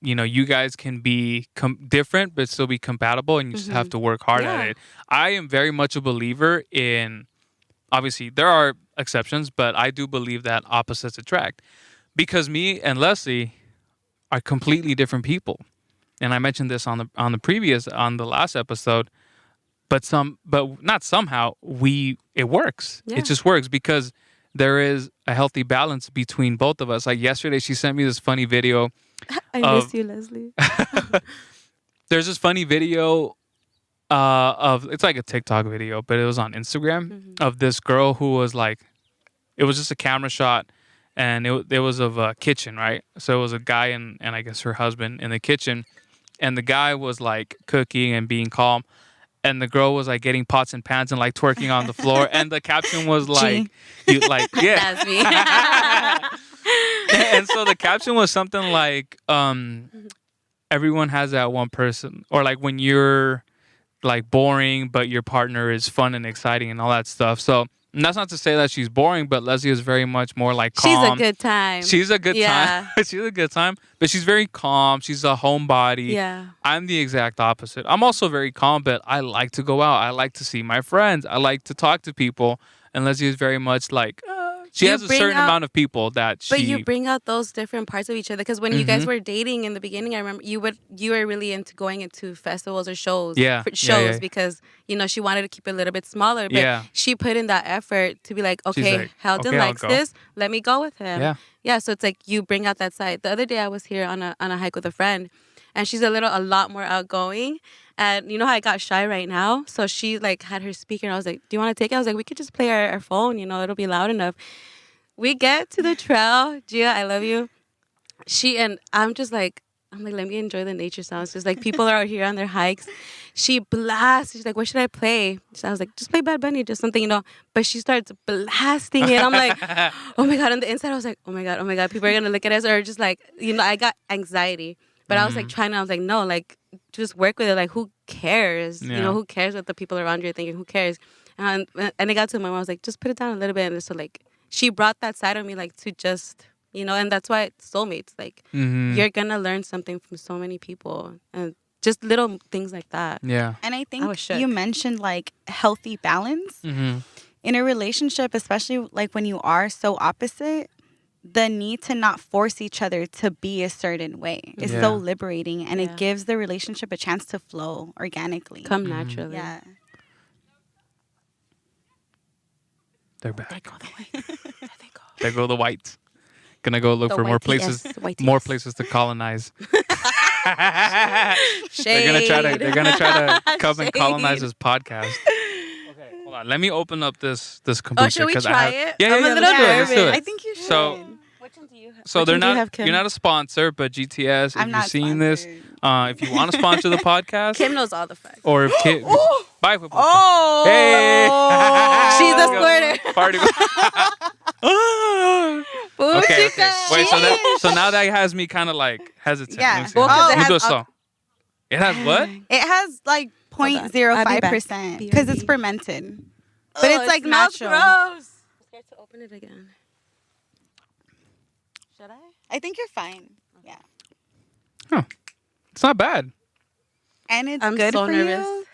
you guys can be different but still be compatible, and you just have to work hard at it. I am very much a believer in. Obviously, there are exceptions, but I do believe that opposites attract, because me and Leslie are completely different people, and I mentioned this on the last episode. But not somehow it works. Yeah. It just works because there is a healthy balance between both of us. Like yesterday, she sent me this funny video. I miss you, Leslie. There's this funny video of it's like a TikTok video, but it was on Instagram of this girl who was like, it was just a camera shot, and it was of a kitchen, right? So it was a guy and I guess her husband in the kitchen, and the guy was like cooking and being calm. And the girl was like getting pots and pans and like twerking on the floor, and the caption was like, yeah. That's me. And so the caption was something like, everyone has that one person, or like when you're like boring, but your partner is fun and exciting and all that stuff. So and that's not to say that she's boring, but Leslie is very much more like calm. She's a good time. She's a good time. She's a good time, but she's very calm. She's a homebody. Yeah. I'm the exact opposite. I'm also very calm, but I like to go out. I like to see my friends. I like to talk to people. And Leslie is very much like, she has a certain amount of people that she... But you bring out those different parts of each other. Because when you guys were dating in the beginning, I remember you were really into going into festivals or shows. Yeah. Because, she wanted to keep it a little bit smaller. But she put in that effort to be like, okay, like, Heldon okay, likes I'll go. this. Let me go with him. Yeah. Yeah, so it's like you bring out that side. The other day I was here on a hike with a friend, and she's a lot more outgoing. And you know how I got shy right now? So she like had her speaker, and I was like, do you want to take it? I was like, we could just play our phone, it'll be loud enough. We get to the trail. Gia, I love you. I'm just like, let me enjoy the nature sounds. Just like people are out here on their hikes. She blasts. She's like, what should I play? So I was like, just play Bad Bunny, just something, But she starts blasting it. I'm like, oh my God. On the inside, I was like, oh my God. People are going to look at us, or just like, I got anxiety. But I was like I was like, no, like, just work with it. Like, who cares? Yeah. Who cares what the people around you are thinking? Who cares? And it got to my mom. I was like, just put it down a little bit. And so, like, she brought that side of me, like, to just, and that's why it's soulmates. Like, you're going to learn something from so many people. And just little things like that. Yeah. And I I think was shook. you mentioned like healthy balance Mm-hmm. in a relationship, especially like when you are so opposite. The need to not force each other to be a certain way is Yeah. so liberating, and Yeah. it gives the relationship a chance to flow organically. Come naturally. Yeah. They're There back. go the white. There they go. There go the whites. Gonna go look The for more white places, TS, white more TS. places to colonize. Shade. They're gonna try to come and colonize Shade. this podcast. Okay, hold on. Let me open up this kombucha. Oh, should we 'cause I try have- it? Yeah, I'm a yeah, little let's do it. Let's do nervous. it. I think you should. So- Which one do you have? So Which they're one do you not. have, Kim? You're not a sponsor, but GTS. If I'm you're not seeing this, sponsored. if you want to sponsor the podcast, Kim knows all the facts. or if Kim, bye. Oh, Hey, She's a Let's go. squirter. Party. Okay. Wait. So now that has me kind of like hesitant. Yeah. Let me see. Well, 'cause Let it me has do it slow. It has what? It has like Hold on. 0.05% because it's BRB. fermented, but it's like smells natural. gross. I'm scared to open it again. Should I? I think you're fine. Yeah, It's not bad. and it's I'm good so for nervous. you.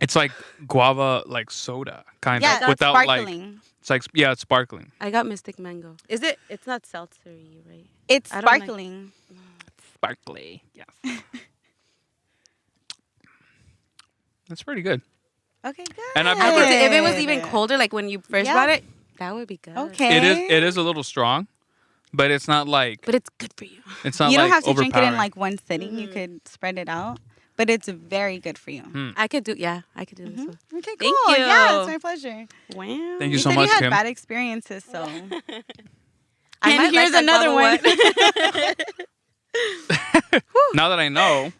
It's like guava, like soda, kind Yeah, of, without like. sparkling. It's like it's sparkling. I got Mystic Mango. Is it? It's not seltzery, right? It's I don't like- sparkling. Sparkly. Yes. That's pretty good. Okay, good. And I've I never- could, if it was even colder, like when you first Yeah. bought it, that would be good. Okay. It is a little strong, but it's not like But it's good for you. it's not You don't like have to drink it in overpowering. like one sitting. You could spread it out, but it's very good for you. I could do this one. Okay, cool. Thank you. Yeah, it's my pleasure. Wow. Thank you You so said much, you had Kim. bad experiences, so. I And might here's like that another guava one. Now that I know,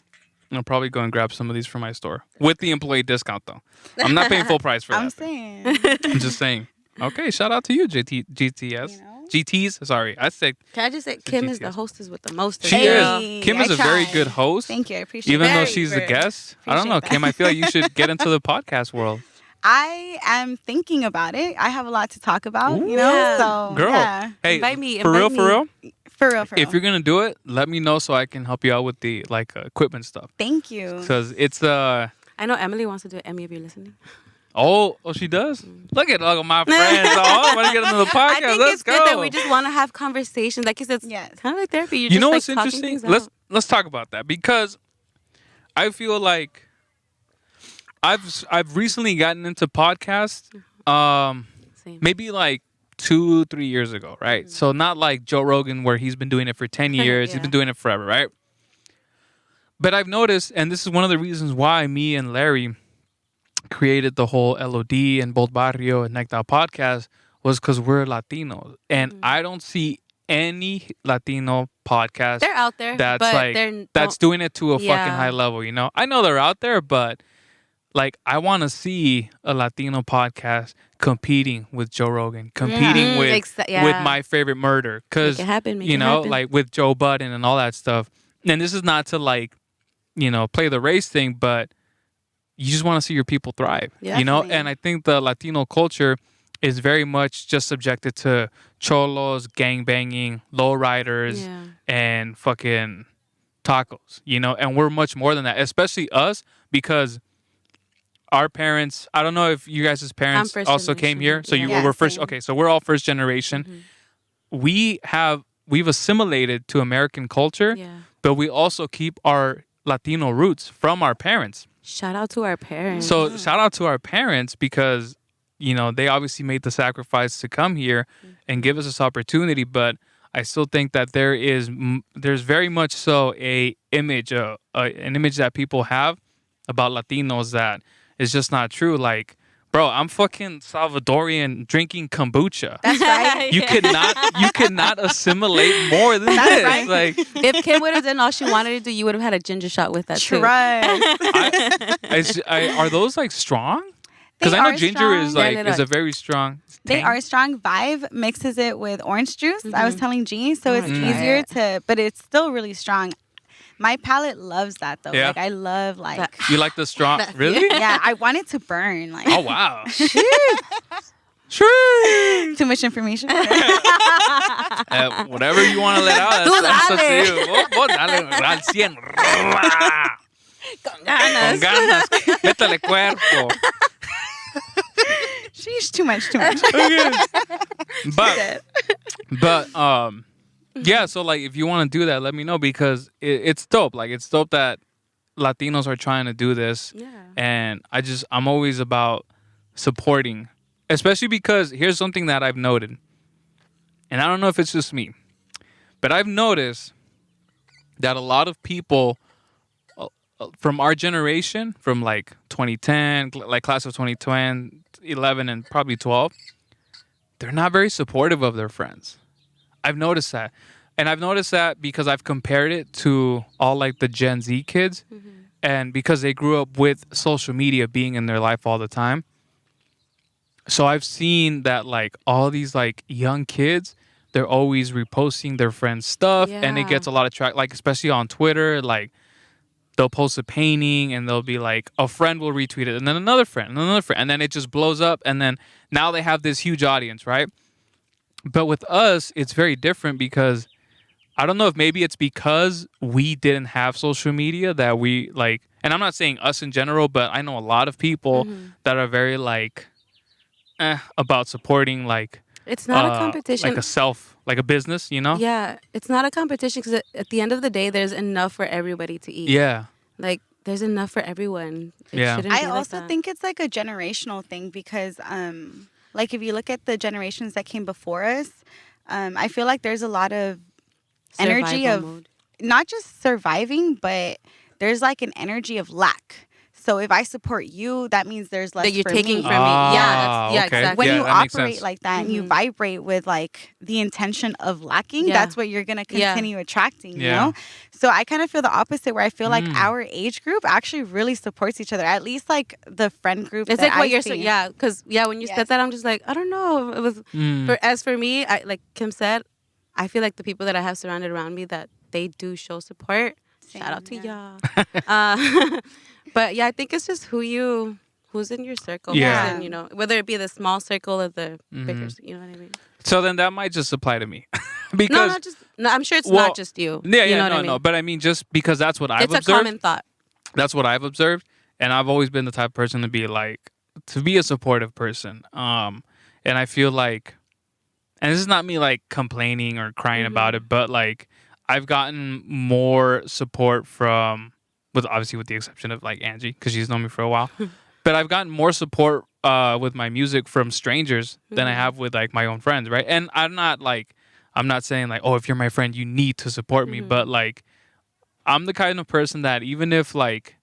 I'll probably go and grab some of these from my store with the employee discount, though. I'm not paying full price for I'm that. saying. I'm just saying. Okay, shout out to you, GTS. You know? GTs. Sorry, I said Can I just say, Kim is the GTS. hostess with the most. she Hey, is. Kim I is a very tried. good host. Thank you. I appreciate Even it. though Very, she's the very. guest, I don't know, Appreciate Kim. that. I feel like you should get into the podcast world. I am thinking about it. I have a lot to talk about, Ooh. Yeah. So, Girl, yeah. hey, Invite me, for real, invite for me. real. For real, for real. If you're gonna do it, let me know so I can help you out with the equipment stuff. Thank you. Because it's I know Emily wants to do it. Emmy, if you're listening. oh she does. Look at my friends. Oh, I want to get into the podcast. I think Let's it's go. good that we just want to have conversations. Like you said, it's Yes. kind of like therapy. You're You just know like what's talking interesting? things out. Let's talk about that because I feel like I've recently gotten into podcasts. Same. Maybe like 2-3 years ago, right? So not like Joe Rogan where he's been doing it for 10 years. He's Yeah. been doing it forever, right? But I've noticed, and this is one of the reasons why me and Larry created the whole LOD and Bold Barrio and Nectar podcast was because we're Latinos. And I don't see any Latino podcast They're out there, that's but like they're that's doing it to a fucking Yeah. high level, you know? I know they're out there, but like I want to see a Latino podcast competing with Joe Rogan, competing with my favorite murder, because Make it happen, make you it know, happen. like with Joe Budden and all that stuff. And this is not to like, you know, play the race thing, but you just want to see your people thrive, Yeah. you know. Definitely. And I think the Latino culture is very much just subjected to cholos, gang banging, lowriders, Yeah. and fucking tacos, you know. And we're much more than that, especially us, because our parents, I don't know if you guys' parents first also came here. generation, So you yeah. were first. Same. Okay, so we're all first generation. We've assimilated to American culture, Yeah. but we also keep our Latino roots from our parents. Shout out to our parents. So shout out to our parents because, you know, they obviously made the sacrifice to come here and give us this opportunity. But I still think that there's very much so an image that people have about Latinos that is just not true. Like bro, I'm fucking Salvadorian drinking kombucha. That's right. You cannot assimilate more than That's this. right. Like, If Kim would have done all she wanted to do, you would have had a ginger shot with that too. Trust. are those like strong? Because They I know are ginger strong. is like Yeah, is a very strong. They tang. are strong. Vibe mixes it with orange juice. I was telling G, so it's Mm. easier to, but it's still really strong. My palate loves that though. Yeah. Like I love like. You like the strong? Really? Yeah, I want it to burn. Like Oh wow. Sure. too much information. Whatever you want to let out, that's up to you. Vos dale al 100. Con ganas. Con ganas. Métele cuerpo. Sheesh, too much. But yeah, so like if you want to do that, let me know because it's dope. Like it's dope that Latinos are trying to do this. Yeah. And I'm always about supporting, especially because here's something that I've noted. And I don't know if it's just me, but I've noticed that a lot of people from our generation, from like 2010, like class of 2010, 11, and probably 12, they're not very supportive of their friends. I've noticed that. And I've noticed that because I've compared it to all like the Gen Z kids. Mm-hmm. And because they grew up with social media being in their life all the time. So I've seen that like all these like young kids, they're always reposting their friends' stuff. And it Yeah. gets a lot of track, like especially on Twitter, like they'll post a painting and they'll be like, a friend will retweet it and then another friend and another friend. And then it just blows up. And then now they have this huge audience, right? But with us, it's very different because I don't know if maybe it's because we didn't have social media that we like, and I'm not saying us in general, but I know a lot of people that are very like, about supporting like, It's not a competition. like a business, you know? Yeah, it's not a competition because at the end of the day, there's enough for everybody to eat. Yeah. Like there's enough for everyone. It Yeah. shouldn't I be like also that. think it's like a generational thing because, like if you look at the generations that came before us, I feel like there's a lot of energy Survival of mode. not just surviving, but there's like an energy of lack. So if I support you, that means there's less that you're for taking me. from me. Yeah, okay. exactly. When Yeah, you that makes operate sense. like that and you Mhm. vibrate with like the intention of lacking, Yeah. that's what you're gonna Yeah. continue attracting, you Yeah. know? So I kind of feel the opposite where I feel like Mm. our age group actually really supports each other. At least like the friend group. It's that like what I you're see. saying. Yeah, because when you Yes. said that, I'm just like, I don't know. It was Mm. for me. I like Kim said, I feel like the people that I have surrounded around me that they do show support. Same, Shout out to yeah. y'all. But yeah, I think it's just who's in your circle. Yeah. Who's in, whether it be the small circle or the bigger. Mhm. You know what I mean? So then that might just apply to me. No, because, not just. No, I'm sure it's Well, not just you. yeah, You know what no, I mean? no. But I mean, just because that's what I've It's a observed. common thought. That's what I've observed, and I've always been the type of person to be a supportive person. And I feel like, and this is not me like complaining or crying about it, but like I've gotten more support with the exception of like Angee because she's known me for a while, but I've gotten more support with my music from strangers than I have with like my own friends, right? And I'm not saying like, oh, if you're my friend, you need to support me, but like I'm the kind of person that even if like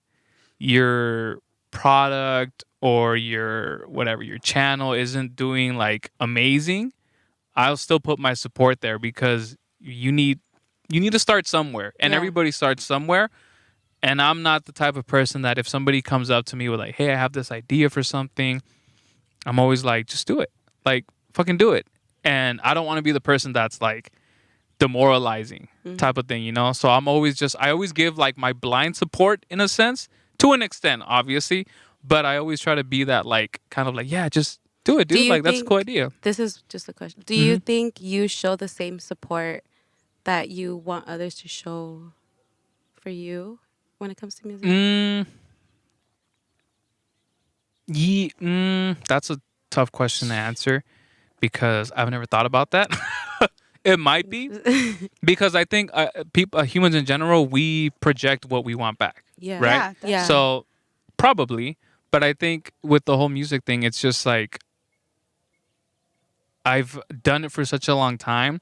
your product or your channel isn't doing like amazing, I'll still put my support there because you need to start somewhere and Yeah. everybody starts somewhere. And I'm not the type of person that if somebody comes up to me with like, hey, I have this idea for something, I'm always like, just do it. Like, fucking do it. And I don't want to be the person that's like demoralizing type of thing, you know? So I always give like my blind support in a sense, to an extent, obviously. But I always try to be that like, kind of like, yeah, just do it, dude. Do you Like, that's a think- cool idea. This is just a question. Do you think you show the same support that you want others to show for you when it comes to music? That's a tough question to answer because I've never thought about that. It might be because I think humans in general, we project what we want back. Yeah. Right? Yeah. So probably, but I think with the whole music thing, it's just like I've done it for such a long time,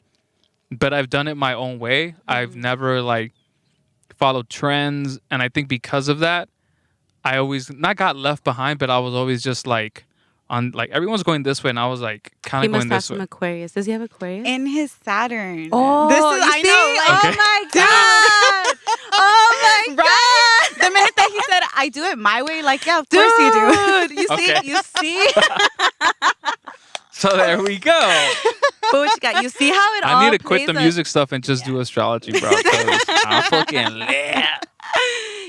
but I've done it my own way. I've never like followed trends, and I think because of that, I always not got left behind, but I was always just like on like everyone's going this way, and I was like kind He of must going have this some way. Aquarius. Does he have Aquarius? In his Saturn. Oh, this is you I see? know. Like, Okay. Oh my god! Oh my right? The minute that he said I do it my way, like yeah, of course you do. You see? Okay. You see? So there we go. But what you got? You see how it all I need to quit the plays a- music stuff and just do astrology, bro. 'Cause I'm fucking lit.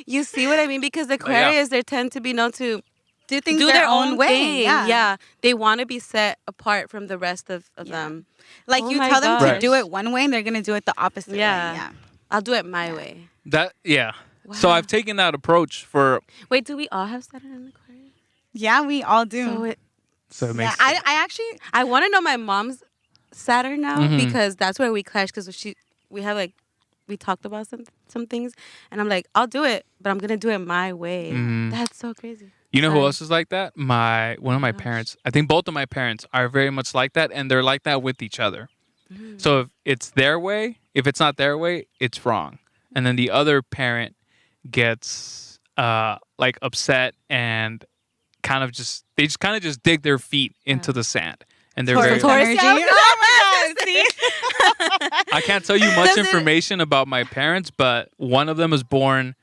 You see what I mean? Because the Aquarius, they tend to be known to Do things do their own way. thing. Yeah. They want to be set apart from the rest of them. Like Oh you my tell them gosh. to do it one way and they're gonna do it the opposite Yeah. way. Yeah. I'll do it my way. So Wow. I've taken that approach for. Wait, do we all have Saturn in Aquarius? Yeah, we all do. So So it yeah, makes. I actually I want to know my mom's Saturn now Mhm. because that's where we clash. Because we talked about some things, and I'm like, I'll do it, but I'm gonna do it my way. Mhm. That's so crazy. You know who Sorry. else is like that? One of my gosh. parents. I think both of my parents are very much like that, and they're like that with each other. So if it's their way, if it's not their way, it's wrong. And then the other parent gets like upset and they just kind of just dig their feet into the sand, and they're very. Taurus energy. energy. Oh my god! See? I can't tell you much Does it- information about my parents, but one of them was born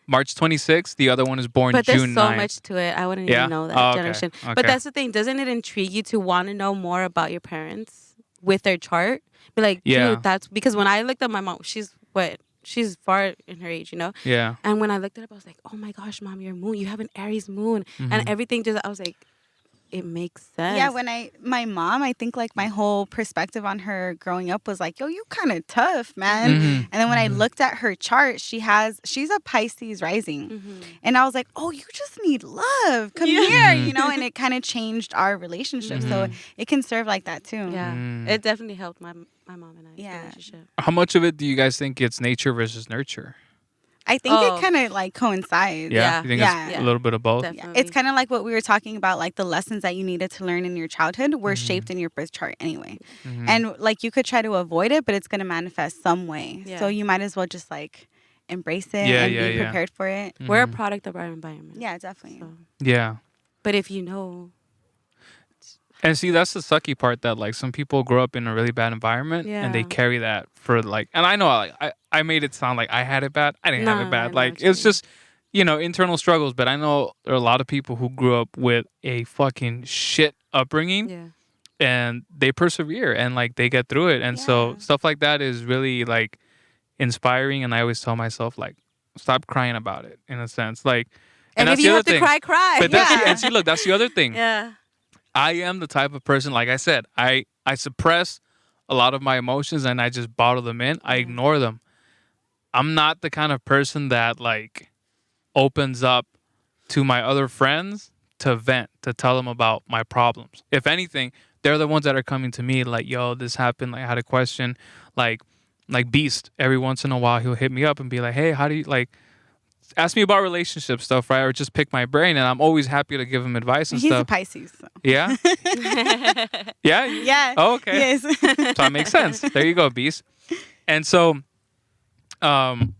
March 26th. The other one is born But there's June so 9th. much to it. I wouldn't Yeah? even know that Oh, okay. generation. Okay. But that's the thing. Doesn't it intrigue you to want to know more about your parents with their chart? Be like, Yeah. dude, that's because when I looked at my mom, she's far in her age, Yeah. And when I looked it up, I was like, oh my gosh, mom, your moon, you have an Aries moon. Mm-hmm. And everything I was like, it makes sense. Yeah, my mom, I think like my whole perspective on her growing up was like, yo, you kind of tough, man. Mhm. And then when I looked at her chart, she's a Pisces rising. Mhm. And I was like, oh, you just need love. Come Yeah. here, Mhm. and it kind of changed our relationship. So Mhm. it can serve like that too. Yeah. Mm. It definitely helped my mom and I Yeah. relationship. How much of it do you guys think it's nature versus nurture? I think Oh. it kind of like coincides. Yeah. You think Yeah. it's Yeah. a little bit of both? Definitely. Yeah. It's kind of like what we were talking about, like the lessons that you needed to learn in your childhood were Mhm. shaped in your birth chart anyway. Mhm. And like you could try to avoid it, but it's going to manifest some way. Yeah. So you might as well just like embrace it Yeah, and yeah, be yeah. prepared for it. We're a Mhm. product of our environment. Yeah, definitely. So. Yeah. But if you know, And see, that's the sucky part that like some people grow up in a really bad environment and they Yeah. carry that for like, and I know like I made it sound like I had it bad. I didn't have No, it I bad. know Like what you it's mean. just, internal struggles. But I know there are a lot of people who grew up with a fucking shit upbringing yeah. and they persevere and like they get through it. And so Yeah. stuff like that is really like inspiring. And I always tell myself like, stop crying about it in a sense. Like, And that's if you the have other to thing. cry, cry. But that's Yeah. and see, look, that's the other thing. Yeah. I am the type of person, like I said, I suppress a lot of my emotions and I just bottle them in. I ignore them. I'm not the kind of person that like opens up to my other friends to vent, to tell them about my problems. If anything, they're the ones that are coming to me like, yo, this happened. Like I had a question. Like Beast, every once in a while he'll hit me up and be like, hey, how do you like ask me about relationship stuff, right? Or just pick my brain, and I'm always happy to give him advice and He's a stuff. Pisces. So. Yeah? Yeah? Yeah. Oh, okay. Yes. So that makes sense. There you go, Beast. And so I'm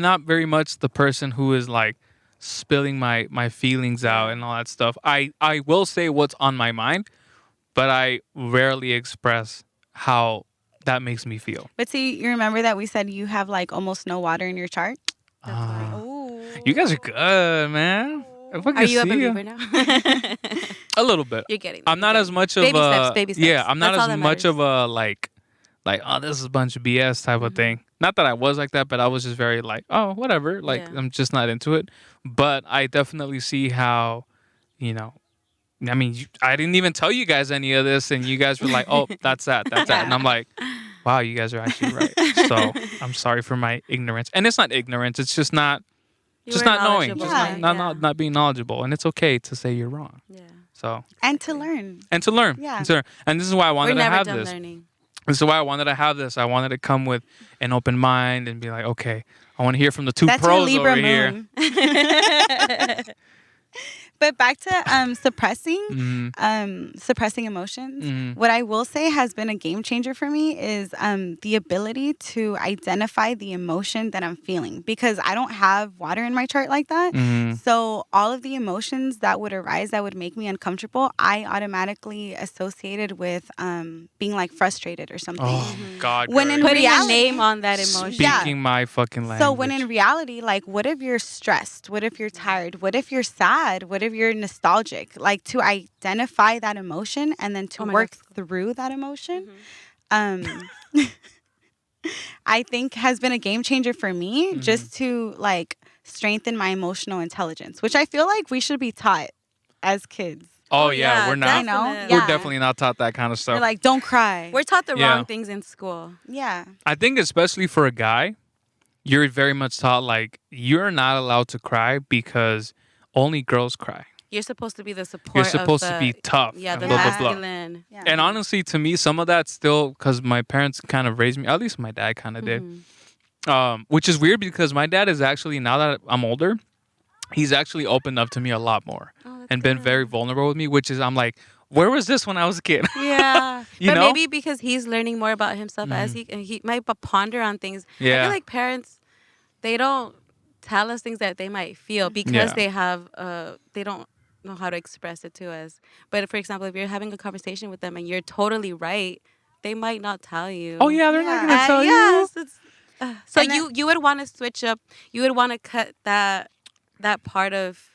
not very much the person who is like spilling my feelings out and all that stuff. I will say what's on my mind, but I rarely express how that makes me feel. But see, you remember that we said you have like almost no water in your chart? You guys are good, man. I fucking Are you a see believer now? a little bit. You're getting. I'm not as much of Baby a steps, baby steps. yeah. I'm not That's all as that much matters. of a like oh, this is a bunch of BS type of thing. Not that I was like that, but I was just very like, oh, whatever. Like Yeah. I'm just not into it. But I definitely see how, I mean, I didn't even tell you guys any of this, and you guys were like, oh, that's that, and I'm like, wow, you guys are actually right. So I'm sorry for my ignorance, and it's not ignorance. It's just not. You Just were not knowing, knowledgeable. just Yeah. not being knowledgeable, and it's okay to say you're wrong. Yeah. So And to learn. and to learn, Yeah. and this is why I We're wanted to never have done this. learning. This is why I wanted to have this. I wanted to come with an open mind and be like, okay, I want to hear from the two That's your pros Libra over here. moon. But back to suppressing emotions. Mhm. What I will say has been a game changer for me is the ability to identify the emotion that I'm feeling, because I don't have water in my chart like that. Mhm. So all of the emotions that would arise that would make me uncomfortable, I automatically associated with being like frustrated or something. Oh God. When girl, in you're Putting a reality- name on that emotion. speaking my fucking language. So when in reality, like, what if you're stressed? What if you're tired? What if you're sad? What if you're nostalgic? Like, to identify that emotion and then to Oh my work God. through that emotion, I think has been a game changer for me, just to like strengthen my emotional intelligence, which I feel like we should be taught as kids. Oh yeah, we're not. You know? definitely. We're Yeah. definitely not taught that kind of They're stuff. like, don't cry. We're taught the Yeah. wrong things in school. Yeah. I think especially for a guy, you're very much taught like you're not allowed to cry because only girls cry. You're supposed to be the support. You're supposed of to the, be tough. Yeah, and the blah, blah, blah. masculine. Yeah. And honestly, to me, some of that still, because my parents kind of raised me, at least my dad kind of did, which is weird because my dad is actually, now that I'm older, he's actually opened up to me a lot more and been very vulnerable with me, which is, I'm like, where was this when I was a kid? Yeah. You but know? maybe because he's learning more about himself as he might ponder on things. I Yeah. feel like parents, they don't tell us things that they might feel because Yeah. they have they don't know how to express it to us. But for example, if you're having a conversation with them and you're totally right, they might not tell you. Oh, yeah, they're not going to And tell you. yes, so And then- you would want to switch up. You would want to cut that part of,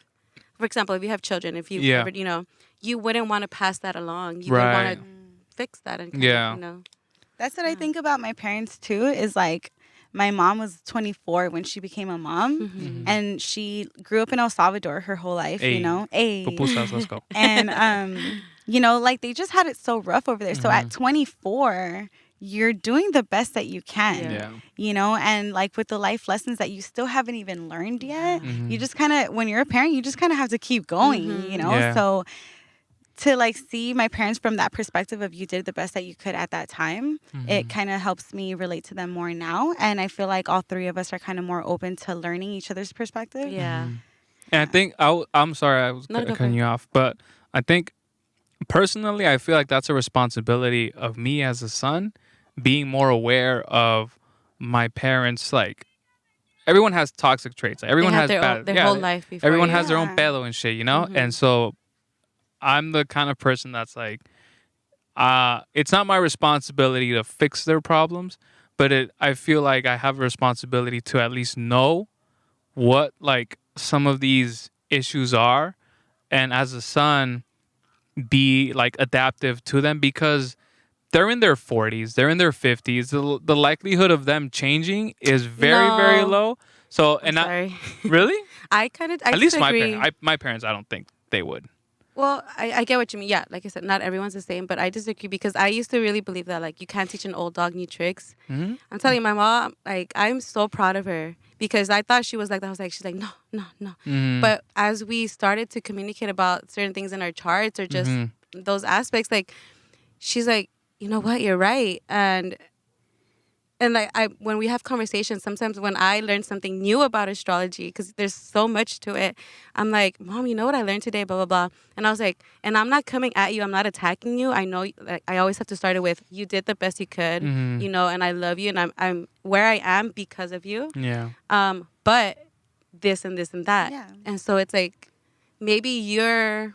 for example, if you have children, if you Yeah. ever, you wouldn't want to pass that along. You Right. would want to fix that and kind Yeah. of, That's what I think about my parents too, is like, my mom was 24 when she became a mom, and she grew up in El Salvador her whole life, Hey. you know. Pupusas, let's go. And like, they just had it so rough over there. So at 24, you're doing the best that you can. Yeah. You know, and like with the life lessons that you still haven't even learned yet, Mm-hmm. you just kind of, when you're a parent, you just kind of have to keep going, you know? Yeah. So to like see my parents from that perspective of you did the best that you could at that time, it kind of helps me relate to them more now. And I feel like all three of us are kind of more open to learning each other's perspective. yeah. And I think I'm sorry I was No, go for cutting it. you off, but I think personally I feel like that's a responsibility of me as a son, being more aware of my parents. Like, everyone has toxic traits. Like, everyone They has have bad. their whole life before Everyone you. has their own Yeah. pedo and shit, you know. And so I'm the kind of person that's like, it's not my responsibility to fix their problems, but I feel like I have a responsibility to at least know what like some of these issues are, and as a son be like adaptive to them, because they're in their 40s, they're in their 50s. The likelihood of them changing is very, very No. low. So, I'm and sorry. really, I at least disagree. my parents, I don't think they would. Well, I get what you mean. Yeah, like I said, not everyone's the same, but I disagree because I used to really believe that like you can't teach an old dog new tricks. Mm-hmm. I'm telling you, my mom, like I'm so proud of her because I thought she was like that. I was like, she's like, no. Mm-hmm. But as we started to communicate about certain things in our charts or just those aspects, like she's like, you know what, you're right. And like when we have conversations, sometimes when I learn something new about astrology, because there's so much to it, I'm like, Mom, you know what I learned today, blah, blah, blah. And I was like, and I'm not coming at you. I'm not attacking you. I know, like, I always have to start it with, you did the best you could, you know, and I love you. And I'm where I am because of you. Yeah. But this and this and that. Yeah. And so it's like, maybe you're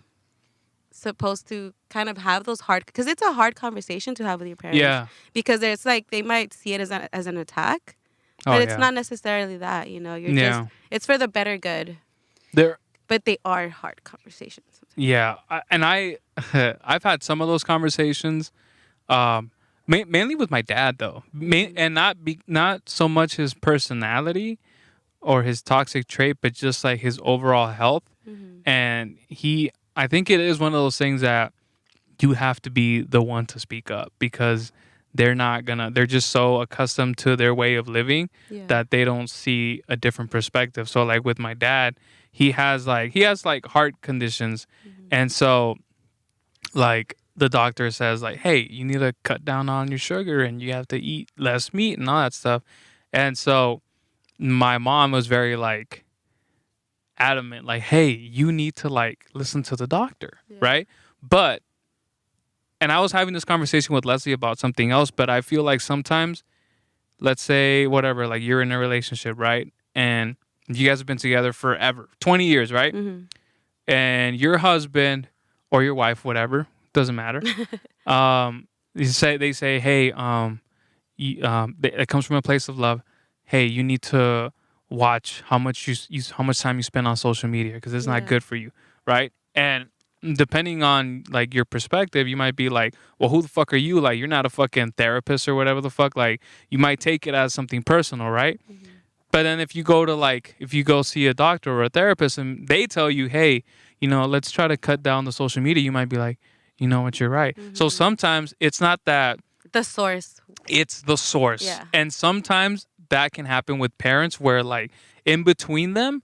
supposed to kind of have those hard, because it's a hard conversation to have with your parents. Yeah. Because it's like they might see it as an attack, but Oh, it's yeah. not necessarily that, you know. You're Yeah. just, it's for the better good. There. But they are hard conversations. Yeah, I've had some of those conversations, mainly with my dad though, and not so much his personality or his toxic trait, but just like his overall health. And I think it is one of those things that you have to be the one to speak up, because they're just so accustomed to their way of living that they don't see a different perspective. So like with my dad, he has heart conditions. And so like the doctor says like, hey, you need to cut down on your sugar and you have to eat less meat and all that stuff. And so my mom was very like adamant, like, hey, you need to like listen to the doctor, Yeah. right? But, and I was having this conversation with Leslie about something else, but I feel like sometimes, let's say whatever, like you're in a relationship, right? And you guys have been together forever, 20 years, right? Mm-hmm. And your husband or your wife, whatever, doesn't matter. They say, hey, it comes from a place of love. Hey, you need to watch how much how much time you spend on social media because it's not Yeah. good for you, right? And depending on like your perspective, you might be like, well, who the fuck are you? Like, you're not a fucking therapist or whatever the fuck. Like, you might take it as something personal, right? Mm-hmm. But then if you go see a doctor or a therapist and they tell you, hey, let's try to cut down the social media, you might be like, you know what, you're right. So Mm-hmm. sometimes it's not that, The source. it's the source. Yeah. And sometimes that can happen with parents where like in between them,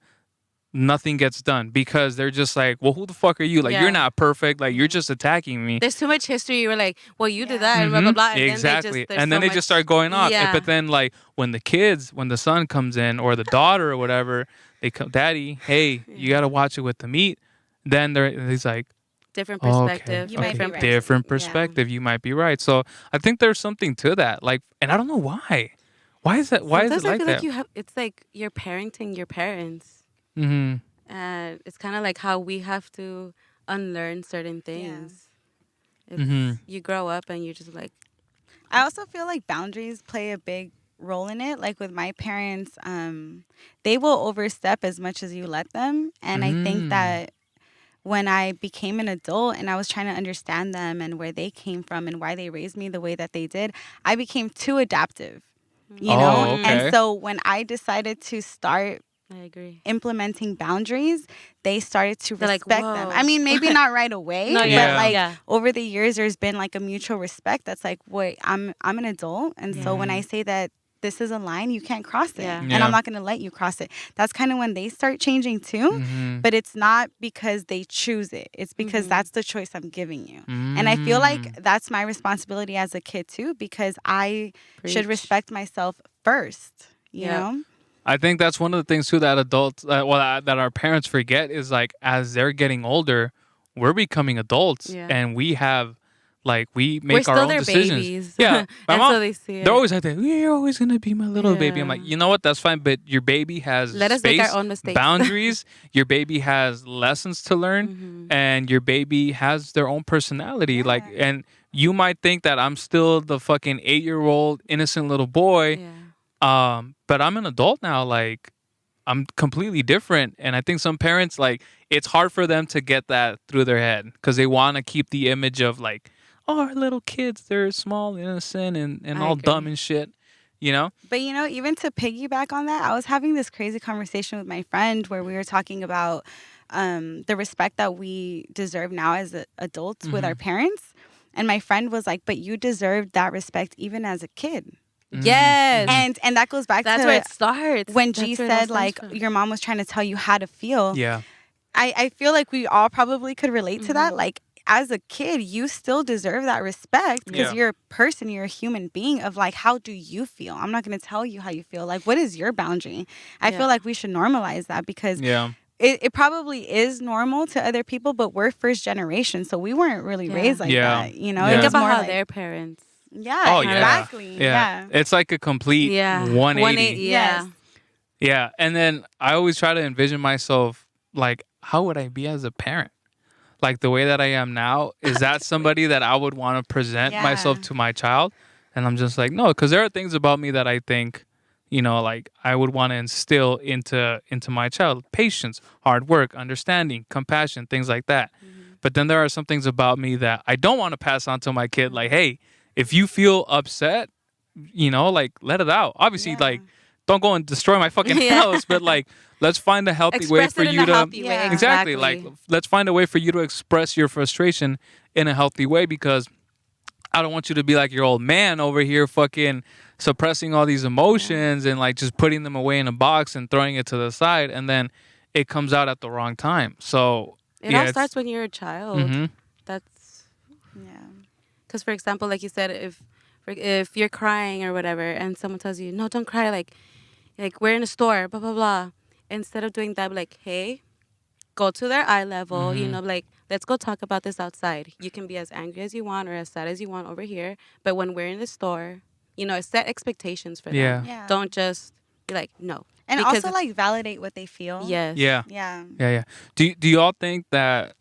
nothing gets done because they're just like, well, who the fuck are you? Like, Yeah. you're not perfect. Like, you're just attacking me. There's too much history. You were like, well, you did Yeah. that, and blah, blah, blah. And Exactly. Then They just start going off. Yeah. But then, like, when the son comes in or the daughter or whatever, they come, Daddy, hey, you got to watch it with the meat. Then he's like, different oh, perspective. You might be okay, right. different Yeah. perspective. You might be right. So I think there's something to that. Like, and I don't know why. Why is that? Why is Sometimes it I like feel that? like it's like you're parenting your parents. Mm-hmm. And it's kind of like how we have to unlearn certain things. It's, Mhm. You grow up and you're just like, I also feel like boundaries play a big role in it. Like with my parents, they will overstep as much as you let them. And I think that when I became an adult and I was trying to understand them and where they came from and why they raised me the way that they did, I became too adaptive, Oh, know? okay. And so when I decided to start I agree. implementing boundaries, they started to They're like, respect them. "Whoa." I mean, maybe not right away, No, but yeah. like Yeah. over the years, there's been like a mutual respect. That's like, wait, I'm an adult, and so when I say that this is a line, you can't cross it, Yeah. and Yeah. I'm not going to let you cross it. That's kind of when they start changing too. Mhm. But it's not because they choose it; it's because Mhm. that's the choice I'm giving you. And I feel Mm. like that's my responsibility as a kid too, because I should Preach. respect myself first. You Yep. know. I think that's one of the things too that adults, that our parents forget is like as they're getting older, we're becoming adults, Yeah. and we have, like, we We're make our still own their decisions. babies. Yeah, my And mom, so they see it. they're always like that. You're always gonna be my little baby. I'm like, Yeah. you know what? That's fine, but your baby has Let us space, make our own mistakes. boundaries. Your baby has lessons to learn, Mhm. and your baby has their own personality. Yeah. Like, and you might think that I'm still the fucking 8-year-old innocent little boy. Yeah. But I'm an adult now. Like, I'm completely different. And I think some parents, like, it's hard for them to get that through their head because they want to keep the image of, like, oh, our little kids, they're small, innocent, and I all dumb agree. and shit, you know? But even to piggyback on that, I was having this crazy conversation with my friend where we were talking about the respect that we deserve now as adults with our parents. And my friend was like, "But you deserved that respect even as a kid." Yes. And that goes back That's to where it starts. when That's G where it all said stems like from. your mom was trying to tell you how to feel. Yeah. I feel like we all probably could relate to that. Like as a kid, you still deserve that respect because Yeah. you're a person, you're a human being of like, how do you feel? I'm not going to tell you how you feel. Like, what is your boundary? I Yeah. feel like we should normalize that because Yeah. it probably is normal to other people, but we're first generation. So we weren't really Yeah. raised like Yeah. that. You know, Yeah. it Think was about more how like, their parents. yeah, Oh, yeah. exactly. Yeah. It's like a complete Yeah. 180. Yeah. Yes. Yeah. And then I always try to envision myself, like, how would I be as a parent? Like, the way that I am now, is that somebody that I would want to present Yeah. myself to my child? And I'm just like, no, because there are things about me that I think, like I would want to instill into my child: patience, hard work, understanding, compassion, things like that. But then there are some things about me that I don't want to pass on to my kid. Like, hey, if you feel upset, like, let it out. Obviously, Yeah. like, don't go and destroy my fucking Yeah. house, but like, let's find a healthy way Express for it in you a to healthy way. Yeah. exactly. Like, let's find a way for you to express your frustration in a healthy way, because I don't want you to be like your old man over here fucking suppressing all these emotions and like just putting them away in a box and throwing it to the side, and then it comes out at the wrong time. So It yeah, all starts when you're a child. Mhm. That's Yeah. because, for example, like you said, if you're crying or whatever, and someone tells you, "No, don't cry," like we're in a store, blah blah blah. Instead of doing that, like, hey, go to their eye level, you Mhm. know, like, let's go talk about this outside. You can be as angry as you want or as sad as you want over here. But when we're in the store, you know, set expectations for Yeah. them. Yeah. Don't just be like, no. And Because also it's- like validate what they feel. Yes. Yeah. Yeah. Yeah. Do y'all think that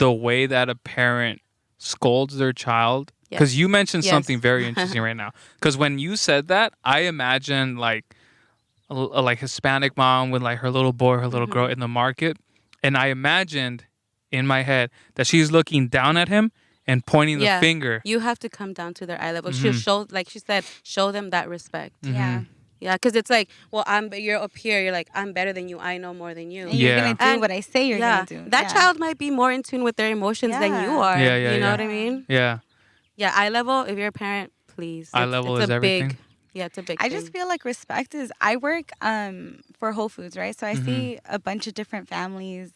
the way that a parent scolds their child? Because Yes. you mentioned Yes. something very interesting right now. Because when you said that, I imagined like a like Hispanic mom with like her little boy, her little girl in the market, and I imagined in my head that she's looking down at him and pointing the finger. You have to come down to their eye level. Mhm. She'll show, like she said, show them that respect. Yeah. Yeah, because it's like, well, you're up here. You're like, I'm better than you. I know more than you. And you're Yeah. gonna do And- what I say you're yeah, gonna do. that Yeah. child might be more in tune with their emotions than you Yeah. are. Yeah, yeah, you know yeah. what I mean? Yeah. Yeah, eye level. If you're a parent, please. Eye level it's is a everything. Big, yeah, it's a big. I thing. just feel like respect is. I work for Whole Foods, right? So I Mhm. see a bunch of different families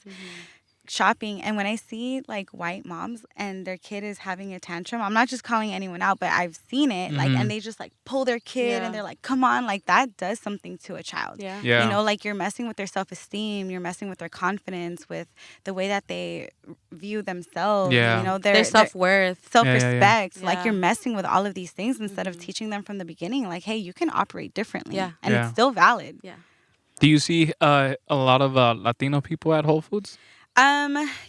shopping, and when I see like white moms and their kid is having a tantrum, I'm not just calling anyone out, but I've seen it. Like, Mhm. and they just like pull their kid, Yeah. and they're like, "Come on!" Like that does something to a child. Yeah. Yeah. You know, like you're messing with their self-esteem, you're messing with their confidence, with the way that they view themselves. Yeah. You know, Their self-worth. self-respect. Yeah. Like you're messing with all of these things instead of Mhm. teaching them from the beginning. Like, hey, you can operate differently, Yeah. and Yeah. it's still valid. Yeah. Do you see a lot of Latino people at Whole Foods?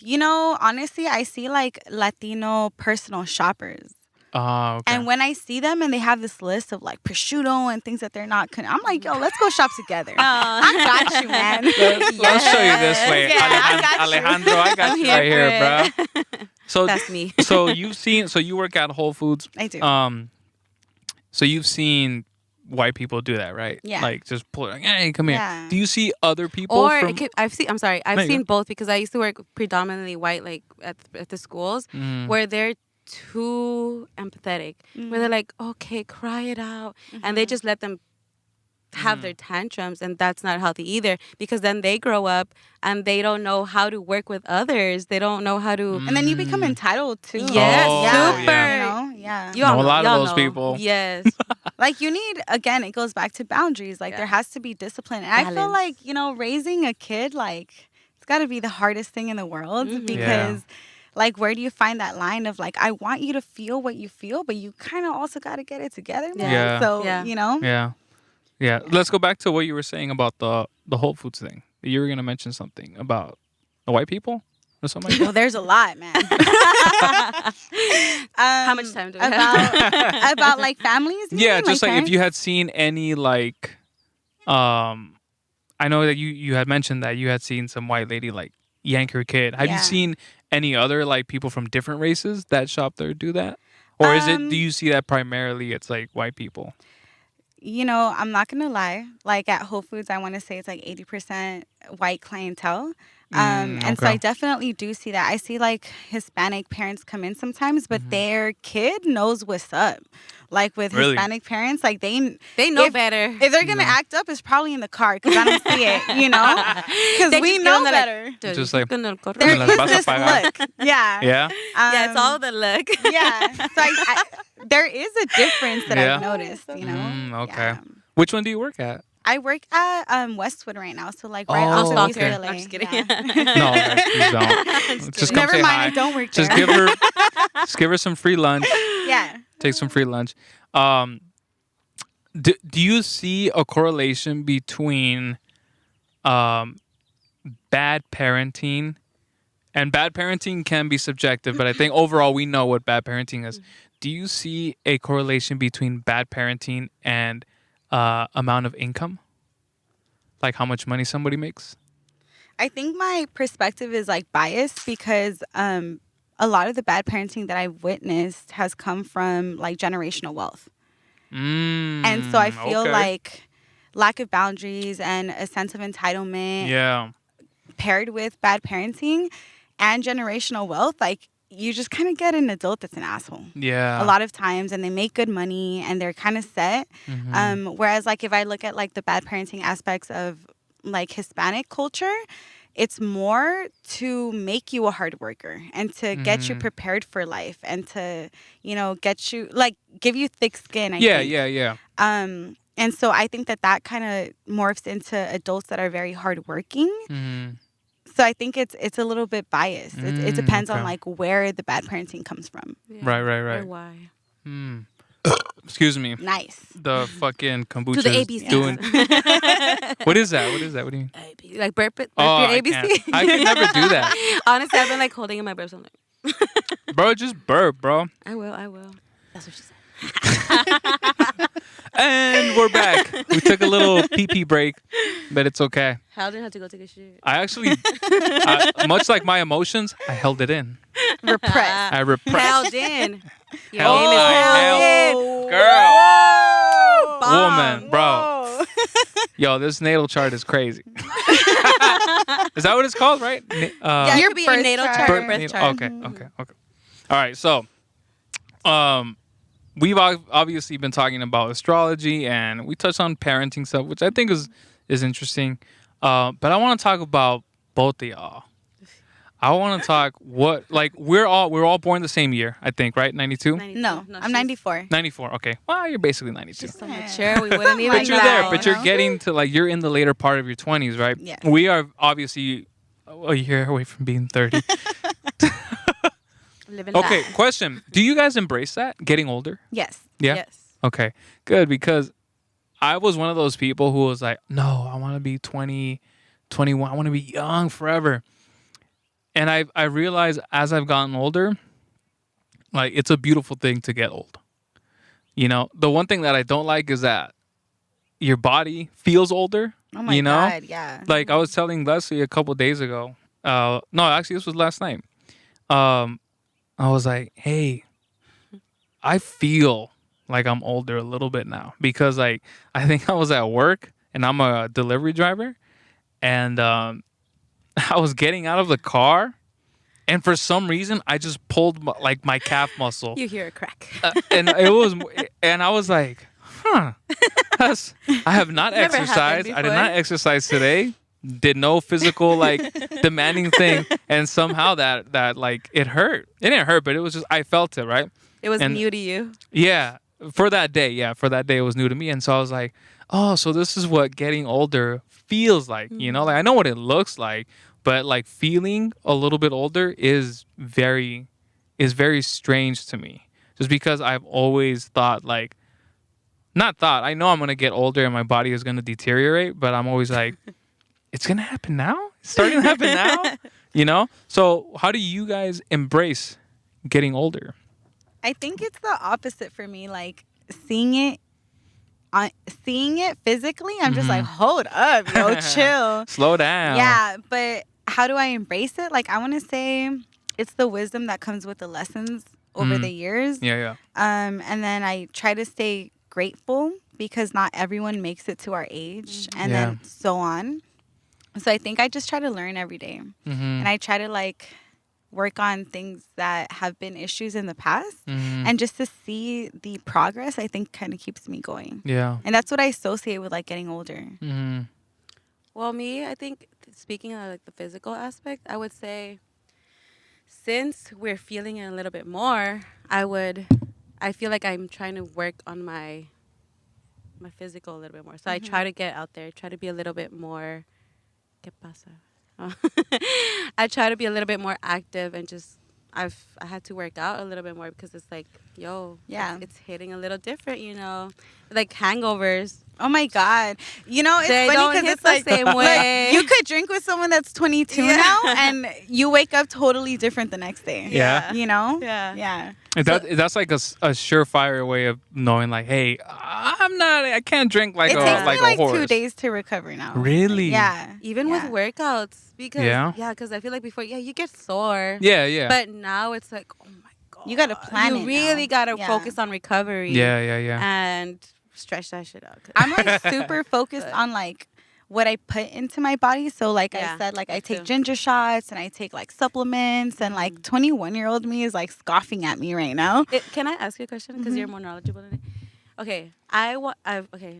You know, honestly, I see like Latino personal shoppers. Oh, okay. And when I see them and they have this list of like prosciutto and things that they're not, I'm like, yo, let's go shop together. I got you, man. Let's show you this way, Yeah, I got you. Alejandro. I got I'm you here right here, for bro. So That's me. so you've seen. So you work at Whole Foods. I do. So you've seen white people do that, right? Yeah. Like just pull it. Like, hey, come here. Yeah. Do you see other people? Or from, it could, I've seen. I'm sorry. No, I've you seen both because I used to work predominantly white, like at the schools, Mm. where they're too empathetic. Where they're like, okay, cry it out, and they just let them have their tantrums, and that's not healthy either. Because then they grow up and they don't know how to work with others. They don't know how to. And then you become entitled too. Yes, Oh, super. yeah. You know? Yeah. You all Know a lot of y'all those know. people. Yes. Like you need, again, it goes back to boundaries. Like Yeah. there has to be discipline. And I feel Balance. like, you know, raising a kid, like it's got to be the hardest thing in the world Mhm. because like where do you find that line of like, I want you to feel what you feel, but you kind of also got to get it together, man. Yeah. So, Yeah. you know? Yeah. Let's go back to what you were saying about the Whole Foods thing. You were gonna mention something about the white people or something like Well, there's a lot, man. How much time do we have? About like families? you Yeah, mean? just like if parents? you had seen any like, I know that you had mentioned that you had seen some white lady like yank her kid. Have you Yeah. seen any other like people from different races that shop there do that, or is it? Do you see that primarily it's like white people? You know, I'm not gonna lie. Like at Whole Foods, I want to say it's like 80% white clientele. And so okay. I definitely do see that. I see like Hispanic parents come in sometimes, but their kid knows what's up. Like with Really? Hispanic parents, like they They know if- better. if they're gonna act up, it's probably in the car because I don't see it. You know, because They we just know get on better. Dude, Just like- gonna go to- There las is vas a this pagar. look. Yeah. Yeah. yeah, it's all the look. Yeah. So there is a difference that Yeah. I've noticed. You know. Okay. Yeah. Which one do you work at? I work at Westwood right now, so like right Oh, off of okay. East LA. I'm just kidding. Yeah. No, guys, please don't. Just come Never say mind, hi. I don't work Just there. give her some free lunch. Yeah. Take some free lunch. Do you see a correlation between bad parenting, and bad parenting can be subjective, but I think overall we know what bad parenting is. Do you see a correlation between bad parenting and amount of income? Like how much money somebody makes? I think my perspective is like biased because a lot of the bad parenting that I've witnessed has come from like generational wealth. And so I feel okay. like lack of boundaries and a sense of entitlement Yeah. paired with bad parenting and generational wealth, like you just kind of get an adult that's an asshole. Yeah. A lot of times, and they make good money and they're kind of set. Whereas like if I look at like the bad parenting aspects of like Hispanic culture, it's more to make you a hard worker and to get you prepared for life and to, you know, get you like give you thick skin. I think. Yeah. And so I think that kind of morphs into adults that are very hardworking. So I think it's a little bit biased. It depends on okay. like where the bad parenting comes from. Yeah. Right. Or why? Hmm. Excuse me. Nice. The fucking kombucha To the is ABCs. doing. What is that? What is that? What do you mean? Like burp your I ABC. can't. I could never do that, Honestly, I've been like holding in my burps. I'm like, bro. Just burp, bro. I will. That's what she said. And we're back. We took a little pee break, but it's okay. Haldon had to go take a shit. I actually, much like my emotions, I held it in. Repressed. I repressed. Held in. Your Held- name is I held held- in. Girl. Bomb. Woman, bro. Yo, this natal chart is crazy. Is that what it's called, right? Yeah, Your it could be your birth natal chart. chart or birth birth natal- chart. Okay. All right, so, we've obviously been talking about astrology, and we touched on parenting stuff, which I think is interesting. But I want to talk about both of y'all. I want to talk we're all born the same year, I think, right? 92? 92. No, I'm she's 94. 94. Okay. Well, you're basically 92. So mature, we wouldn't even But you're know. there, but you you're know? getting to you're in the later part of your 20s, right? Yes. We are obviously a year away from being 30. Living Okay, life. question. Do you guys embrace that, getting older? Yes. Yeah? Yes. Okay, good, because I was one of those people who was like, no, I want to be 20, 21. I want to be young forever. And I realized as I've gotten older, like, it's a beautiful thing to get old. You know, the one thing that I don't like is that your body feels older. Oh my you know? God, yeah. Like, I was telling Leslie a couple days ago. No, actually, this was last night. I was like, hey, I feel like I'm older a little bit now because, like, I think I was at work and I'm a delivery driver, and I was getting out of the car, and for some reason I just pulled my calf muscle, You hear a crack. and I was like, huh, I have not Never happened exercised. I did before. not exercise today. Did no physical demanding thing, and somehow that like it hurt. It didn't hurt, but it was just I felt it, right? It was And- new to you. Yeah, for that day. Yeah, for that day it was new to me, and so I was like, oh, so this is what getting older feels like. You know, like I know what it looks like, but like feeling a little bit older is very strange to me. Just because I've always thought not thought. I know I'm gonna get older and my body is gonna deteriorate, but I'm always like, it's gonna happen now. It's starting to happen now. You know. So how do you guys embrace getting older? I think it's the opposite for me. Like seeing it physically, I'm just like, hold up, yo, chill. Slow down. Yeah, but how do I embrace it? Like I want to say it's the wisdom that comes with the lessons over the years. Yeah. And then I try to stay grateful because not everyone makes it to our age, and Yeah. then so on. So I think I just try to learn every day, and I try to work on things that have been issues in the past, and just to see the progress, I think kind of keeps me going. Yeah. And that's what I associate with getting older. Well, me, I think speaking of the physical aspect, I would say since we're feeling it a little bit more, I feel like I'm trying to work on my physical a little bit more. So I try to get out there, try to be a little bit more. ¿Qué pasa? I try to be a little bit more active, and just I had to work out a little bit more because it's like, yo, Yeah. it's hitting a little different, like hangovers. Oh my God. You know, it's They funny don't because hit it's the like, same way. you could drink with someone that's 22 Yeah. now and you wake up totally different the next day. Yeah. You know? Yeah. Yeah. That's like a surefire way of knowing, like, hey, I can't drink like It a takes like me a horse. 2 days to recover now. Really? Yeah. Even Yeah. with workouts, because Yeah? because I feel like before, you get sore. Yeah. But now it's like, oh my God. You gotta plan You it really now. gotta Yeah. focus on recovery. Yeah. And stretch that shit out. 'cause- I'm super focused on what I put into my body. So I Yeah, said, I me take too. ginger shots and I take supplements, and 21-year-old me is scoffing at me right now. Can I ask you a question? Because you're more knowledgeable than me. Okay, I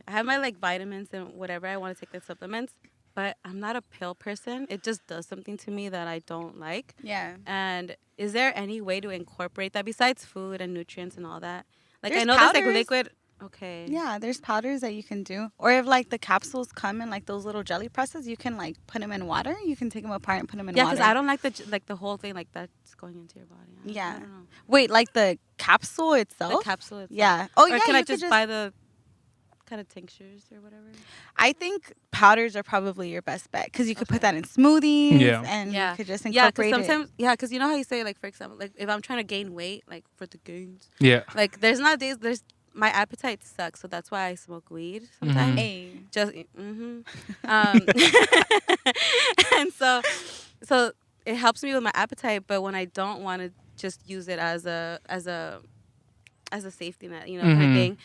have my vitamins and whatever. I want to take the supplements, but I'm not a pill person. It just does something to me that I don't like. Yeah. And is there any way to incorporate that besides food and nutrients and all that? I There's know there's powders. liquid. Okay. Yeah, there's powders that you can do. Or if like the capsules come in like those little jelly presses, you can like put them in water. You can take them apart and put them in Yeah, water. because I don't like the whole thing like that's going into your body. Yeah. I don't know. Wait, like the capsule itself? The capsule itself. Yeah. Oh, Or yeah. can you I could just buy the kind of tinctures or whatever? I think powders are probably your best bet because you could put that in smoothies Yeah. and Yeah. you could just Yeah, because incorporate sometimes, because you know how you say, like, for example, like, if I'm trying to gain weight, like, for the gains, Yeah. like, there's not days, my appetite sucks, so that's why I smoke weed sometimes. Hey. Just, and so it helps me with my appetite, but when I don't want to just use it as a safety net, kind of thing,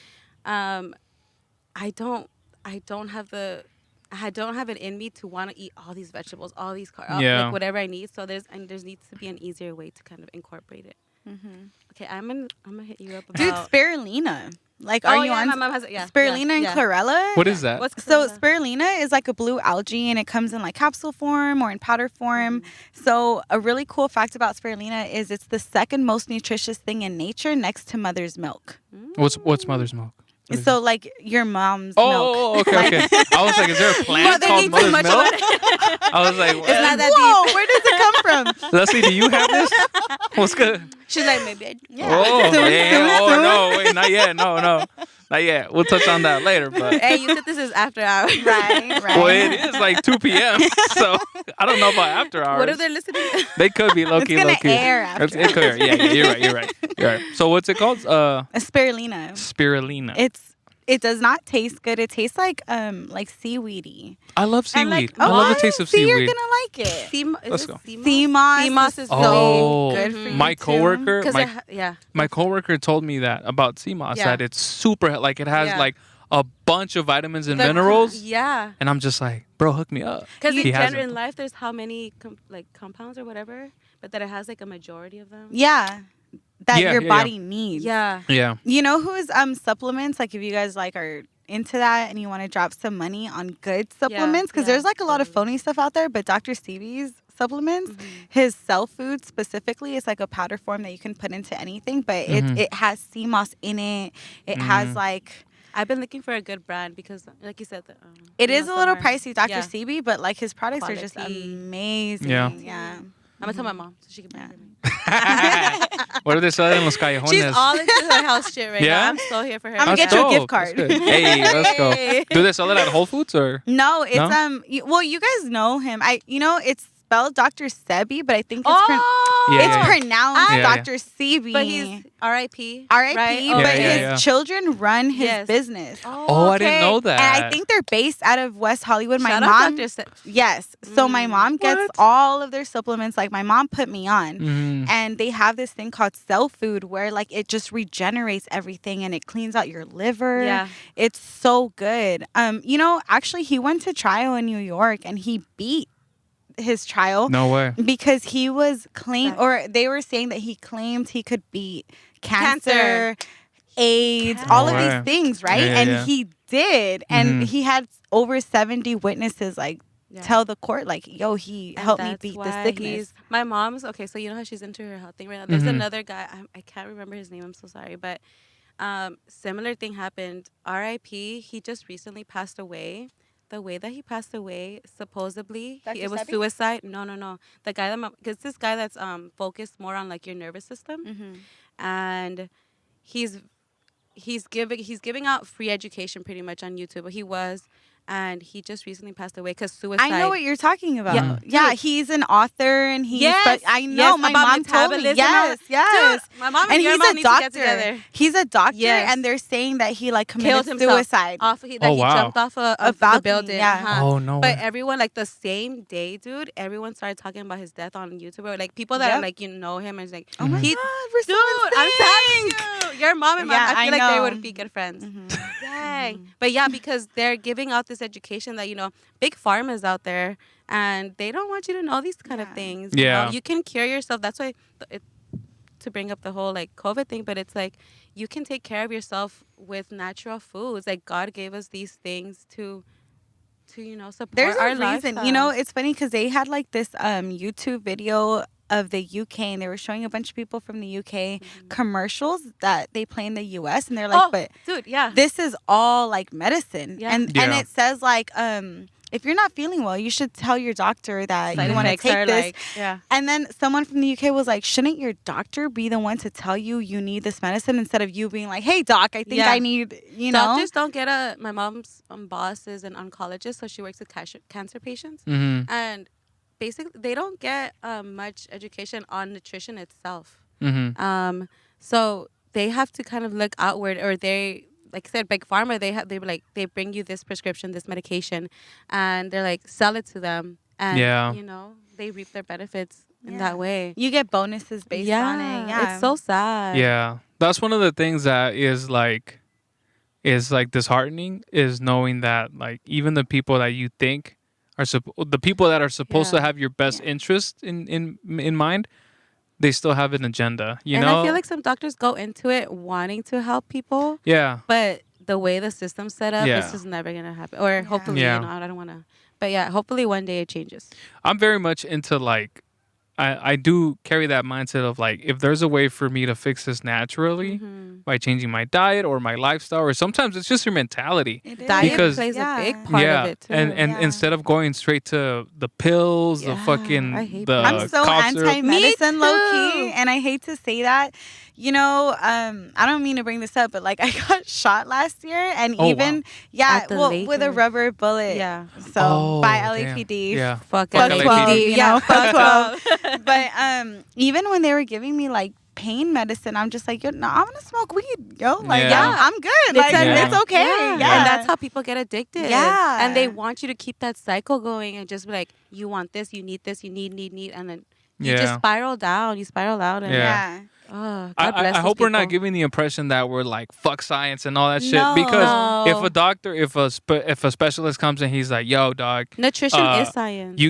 I don't have it in me to want to eat all these vegetables, all these carbs, like whatever I need. So there needs to be an easier way to kind of incorporate it. Mm-hmm. Okay, I'm gonna hit you up about. Dude, spirulina. Like, are you on? My mom has it. Yeah, spirulina and chlorella. What is that? What's So spirulina is like a blue algae, and it comes in like capsule form or in powder form. So a really cool fact about spirulina is it's the second most nutritious thing in nature, next to mother's milk. What's mother's milk? So like your mom's milk. Oh, okay. I was like, is there a plant called mother's milk? I was like, It's not that Whoa, deep. where does it come from? Leslie, do you have this? What's good? She's like, maybe I do. Yeah. Oh, Soon, yeah. soon, Oh, soon. no. Wait, not yet. No. Not yet. We'll touch on that later. But Hey, you said this is after hours. Right. well, it is like 2 p.m. So I don't know about after hours. What if they're listening? They could be low-key, It's gonna low-key. air after It could air. Yeah, you're right. So what's it called? A spirulina. Spirulina. It does not taste good. It tastes like seaweedy. I love And, seaweed. like, I love the what? taste of See, seaweed. you're gonna like it. Let's go. Sea moss. Sea moss is Oh, so good for you my too. coworker, Yeah. my coworker told me that about sea moss, Yeah. that it's super, like it has Yeah. like a bunch of vitamins and minerals. Yeah. And I'm just like, bro, hook me up. Because He in has general, it. in life, there's how many compounds or whatever, but that it has like a majority of them. Yeah. That Yeah, your yeah, body needs. Yeah. Yeah. You know who's supplements? Like if you guys like are into that and you want to drop some money on good supplements, because there's like a lot of phony stuff out there, but Dr. Stevie's supplements, his cell food specifically, is like a powder form that you can put into anything, but it has sea moss in it. It has like. I've been looking for a good brand because, like you said, It is a little somewhere. pricey, Dr. Yeah. Stevie, but like his products are just Quality. amazing. Yeah. Yeah. I'm gonna tell my mom so she can buy it for me. What are they selling in Los Callejones? She's all into her health shit right Yeah? now. I'm so here for her. I'm gonna That's get you a dope. gift card. That's good. Hey, let's go. Hey. Do they sell it at Whole Foods or? No, it's No? well, you guys know him. It's spelled Dr. Sebi, but I think it's Yeah. pronounced Yeah. Dr. Sebi. But he's R.I.P. R.I.P. Right? Yeah, But yeah, his yeah. children run his Yes. business. Oh, I didn't know that. And I think they're based out of West Hollywood. My Shout mom, out Dr. yes. So my mom gets What? all of their supplements. Like my mom put me on, Mhm. and they have this thing called cell food where like it just regenerates everything and it cleans out your liver. Yeah. It's so good. Actually, he went to trial in New York and he beat his trial. No way. Because he was or they were saying that he claimed he could beat cancer, AIDS, all of Wow. these things, right? Yeah, and yeah. he did. And Mhm. he had over 70 witnesses tell the court, like, yo, he And helped me that's beat the why sickness. My mom's okay. So you know how she's into her health thing right now. There's Mhm. another guy. I can't remember his name. I'm so sorry, but similar thing happened. R.I.P. He just recently passed away. The way that he passed away, supposedly, Dr. it was Sebi? suicide. No. The guy because this guy that's focused more on like your nervous system, and he's giving out free education pretty much on YouTube. He was. And he just recently passed away because suicide. I know what you're talking about. Yeah. Yeah, he's an author and he's. Yes, but I know yes, my about mom told me. metabolism. Yes. Dude, my mom And your he's mom a need to get doctor. together. He's a doctor, Yes. and they're saying that he like Killed committed himself suicide. He wow. jumped off A the balcony, building. yeah. Oh, no But way. everyone like the same day, dude. Everyone started talking about his death on YouTube. Or like people that Yep. are like know him and it's like, Oh my he- God, we're so dude, I'm insane. telling you, your mom and Yeah, I feel I like they know. would be good friends. Mhm. Dang. But yeah, because they're giving out this education that big pharma's out there and they don't want you to know these kind of Yeah. things. Yeah. You can cure yourself. That's why to bring up the whole like COVID thing, but it's like you can take care of yourself with natural foods. Like God gave us these things to support There's our a reason. lifestyle. It's funny because they had like this YouTube video of the UK, and they were showing a bunch of people from the UK commercials that they play in the US, and they're like, but dude, yeah. this is all like medicine. Yeah. And it says like if you're not feeling well, you should tell your doctor that you want to take this. Like, yeah. And then someone from the UK was like, shouldn't your doctor be the one to tell you need this medicine instead of you being like, hey doc, I think I need, you know. Doctors don't get my mom's boss is an oncologist, so she works with cancer patients. Mm-hmm. And basically they don't get much education on nutrition itself. Mm-hmm. So they have to kind of look outward, or they, like I said, big pharma, they bring you this prescription, this medication, and they're like, sell it to them, and you know, they reap their benefits in that way. You get bonuses based on it. Yeah, it's so sad. Yeah, that's one of the things that is like disheartening, is knowing that like even the people that you think are the people that are supposed to have your best interest in mind, they still have an agenda, you know? I feel like some doctors go into it wanting to help people. Yeah. But the way the system's set up, this is never going to happen. Or hopefully, you know, I don't want to. But yeah, hopefully one day it changes. I'm very much into like, I do carry that mindset of like, if there's a way for me to fix this naturally by changing my diet or my lifestyle, or sometimes it's just your mentality. Diet plays a big part of it too. And instead of going straight to the pills, the fucking, I'm so anti-medicine, low key, and I hate to say that. You know, I don't mean to bring this up, but like I got shot last year, and with a rubber bullet. Yeah. So by LAPD. Yeah. Fuck LAPD. You know, fuck 12. But even when they were giving me like pain medicine, I'm just like, I'm gonna smoke weed, Like, I'm good. Like, it's okay. Yeah. And that's how people get addicted. Yeah. And they want you to keep that cycle going and just be like, you want this, you need this, you need, and then you just spiral down. You spiral out. And Oh, God bless I hope we're not people. giving the impression that we're like fuck science and all that shit. Because if a doctor, if a specialist comes and he's like, "Yo, dog, nutrition is science. You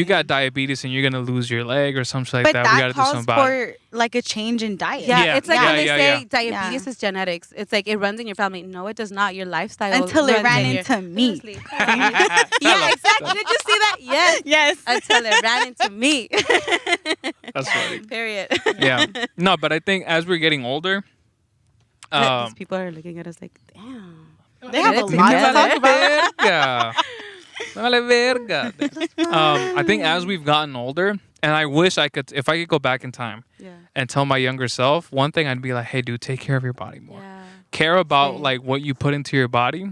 got diabetes and you're gonna lose your leg or something like that. We gotta do something about it." For like a change in diet. Yeah, it's like when they say diabetes is genetics. It's like it runs in your family. No, it does not. Your lifestyle until it ran into me. Yeah, exactly. Did you see that? Yes. Until it ran into me. That's funny. Period. Yeah. No, but I think as we're getting older, these people are looking at us like, damn. They have a lot to talk about. Yeah. Vale verga. I think as we've gotten older, and I wish I could, if I could go back in time and tell my younger self, one thing I'd be like, hey, dude, take care of your body more. Yeah. Care about like what you put into your body,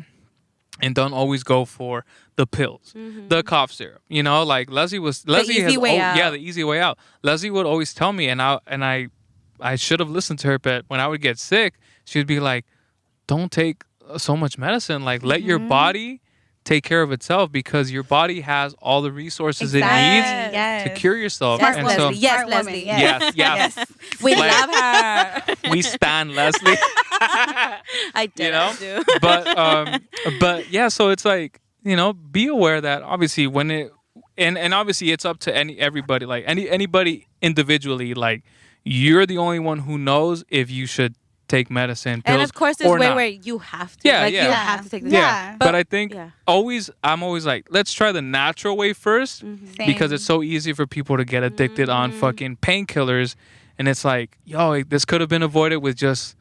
and don't always go for the pills, the cough syrup. You know, like the easy way out. Leslie would always tell me, and I should have listened to her, but when I would get sick, she'd be like, don't take so much medicine. Like, let your body take care of itself, because your body has all the resources it needs to cure yourself. Yes, and Leslie. so, Yes, Leslie. Yes. We love her. We stand Leslie. I did. You know? But yeah, so it's like, you know, be aware that obviously when it, and obviously it's up to everybody, like anybody individually, like you're the only one who knows if you should take medicine, pills, and of course there's or way not. where you have to. You have to take this. Yeah. But I think I'm always like, let's try the natural way first, because it's so easy for people to get addicted on fucking painkillers, and it's like, yo, this could have been avoided with just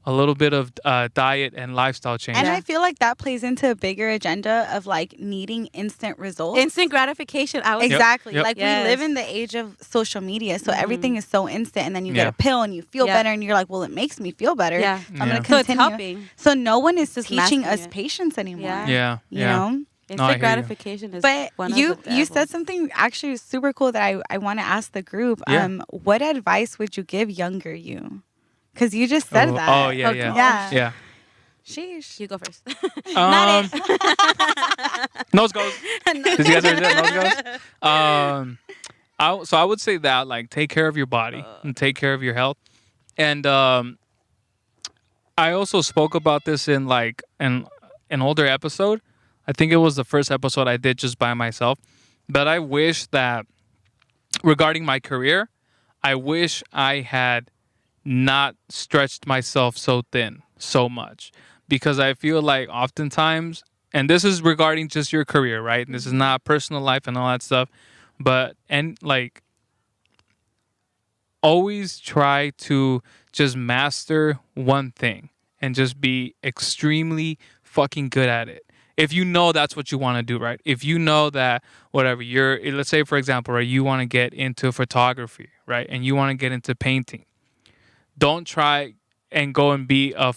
a little bit of diet and lifestyle change. And I feel like that plays into a bigger agenda of like needing instant results. Instant gratification. Exactly. Yep. Like we live in the age of social media, so everything is so instant, and then you get a pill and you feel better, and you're like, well, it makes me feel better. Yeah. So I'm going to So continue. it's helping. So no one is Just teaching masking us it. patience anymore. Yeah. You know? Instant gratification is but one you of the you said something actually super cool that I want to ask the group. What advice would you give younger you? Because you just said that. Oh, yeah. Sheesh. You go first. Not it. Nose goes. Did you guys hear that? Nose goes. So I would say that, like, take care of your body and take care of your health. And I also spoke about this in like an older episode. I think it was the first episode I did just by myself. But I wish that regarding my career, I wish I had not stretched myself so thin so much, because I feel like oftentimes, and this is regarding just your career, right? And this is not personal life and all that stuff, but and like always try to just master one thing and just be extremely fucking good at it. If you know that's what you want to do, right? If you know that whatever let's say, for example, right, you want to get into photography, right? And you want to get into painting. Don't try and go and be a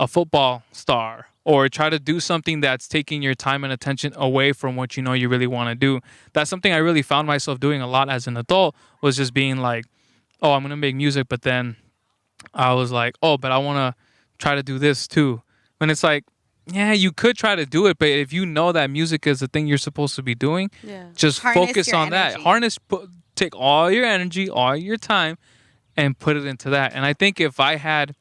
football star, or try to do something that's taking your time and attention away from what you know you really want to do. That's something I really found myself doing a lot as an adult, was just being like, oh, I'm going to make music, but then I was like, oh, but I want to try to do this too. And it's like, yeah, you could try to do it, but if you know that music is the thing you're supposed to be doing, just Harness focus your on that. energy. Take all your energy, all your time, and put it into that. And I think if I had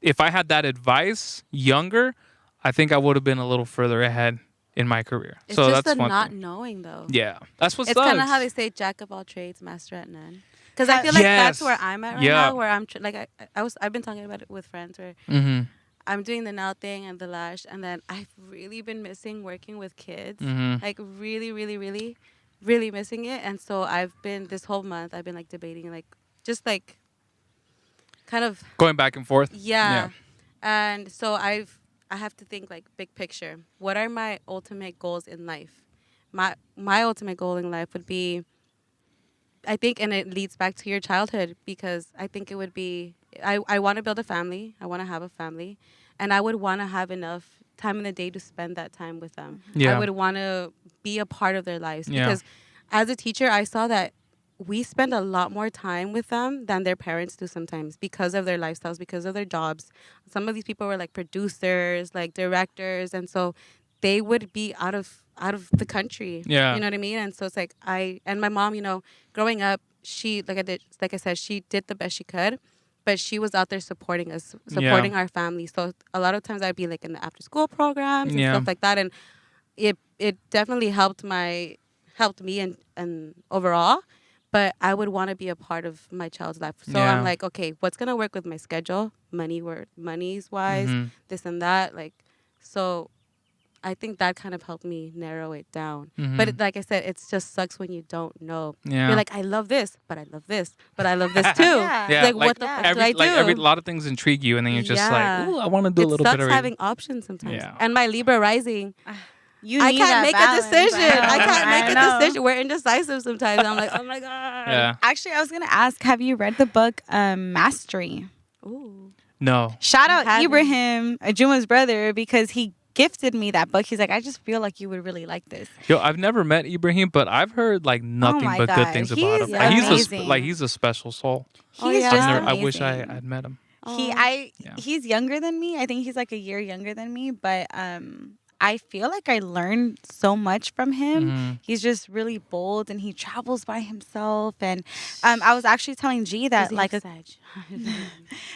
that advice younger, I think I would have been a little further ahead in my career. It's so just that's the one not thing. knowing, though. Yeah, that's what's It's kind of how they say jack of all trades, master at none. Because I feel like that's where I'm at right now, where I'm I've been talking about it with friends, where I'm doing the nail thing and the lash, and then I've really been missing working with kids, like really, really, really, really missing it. And so this whole month I've been like debating, like just like kind of going back and forth. Yeah. And so I have to think like big picture. What are my ultimate goals in life? My ultimate goal in life would be, I think, and it leads back to your childhood, because I think it would be, I want to build a family. I want to have a family. And I would want to have enough time in the day to spend that time with them. Yeah. I would want to be a part of their lives. Yeah. Because as a teacher, I saw that we spend a lot more time with them than their parents do sometimes, because of their lifestyles, because of their jobs. Some of these people were like producers, like directors. And so they would be out of the country. Yeah. You know what I mean? And so it's like and my mom, growing up, she, like I said, she did the best she could, but she was out there supporting us, supporting our family. So a lot of times I'd be like in the after school programs and stuff like that. And it definitely helped me and overall, but I would want to be a part of my child's life. So I'm like, okay, what's going to work with my schedule? Money's wise, this and that. Like, so I think that kind of helped me narrow it down. But like I said, it just sucks when you don't know. Yeah. You're like, I love this, but I love this, but I love this too. Like, what the fuck do I do? A lot of things intrigue you, and then you're just like, ooh, I want to do a little bit of it sucks having options sometimes. Yeah. And my Libra rising, I can't make balance. a decision. I can't make know. a decision. We're indecisive sometimes. I'm like, oh my God. Yeah. Actually, I was going to ask, have you read the book Mastery? Ooh. No. Shout out Haven't. Ibrahim, Ajuma's brother, because he gifted me that book. He's like, I just feel like you would really like this. Yo, I've never met Ibrahim, but I've heard like nothing my but good God. things He's about him. amazing. He's a special soul. He's yeah. just I wish amazing. I'd met him. He's younger than me. I think he's like a year younger than me, but I feel like I learned so much from him. He's just really bold, and he travels by himself. And I was actually telling G that like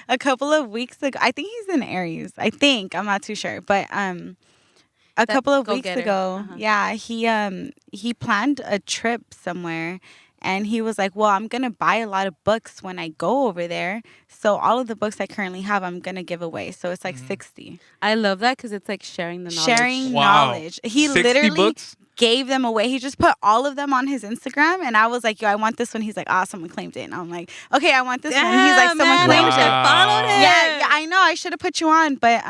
a couple of weeks ago, I think he's in Aries. I'm not too sure, but a couple of weeks ago, he planned a trip somewhere. And he was like, well, I'm going to buy a lot of books when I go over there. So all of the books I currently have, I'm going to give away. So it's like 60. I love that, because it's like sharing the knowledge. Sharing knowledge. He 60 literally books? gave them away. He just put all of them on his Instagram. And I was like, yo, I want this one. He's like, someone claimed it. And I'm like, okay, I want this one. And he's like, someone claimed it. Followed him. Yeah, I know. I should have put you on. But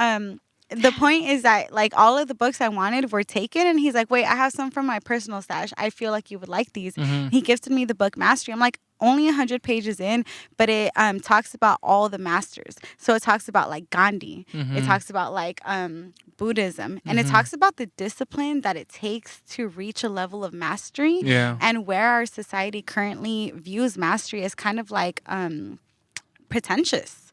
the point is that like all of the books I wanted were taken, and he's like, wait, I have some from my personal stash. I feel like you would like these. He gifted me the book Mastery. I'm like, only 100 pages in, but it talks about all the masters. So it talks about like Gandhi. It talks about like Buddhism, and it talks about the discipline that it takes to reach a level of mastery. And where our society currently views mastery as kind of like pretentious.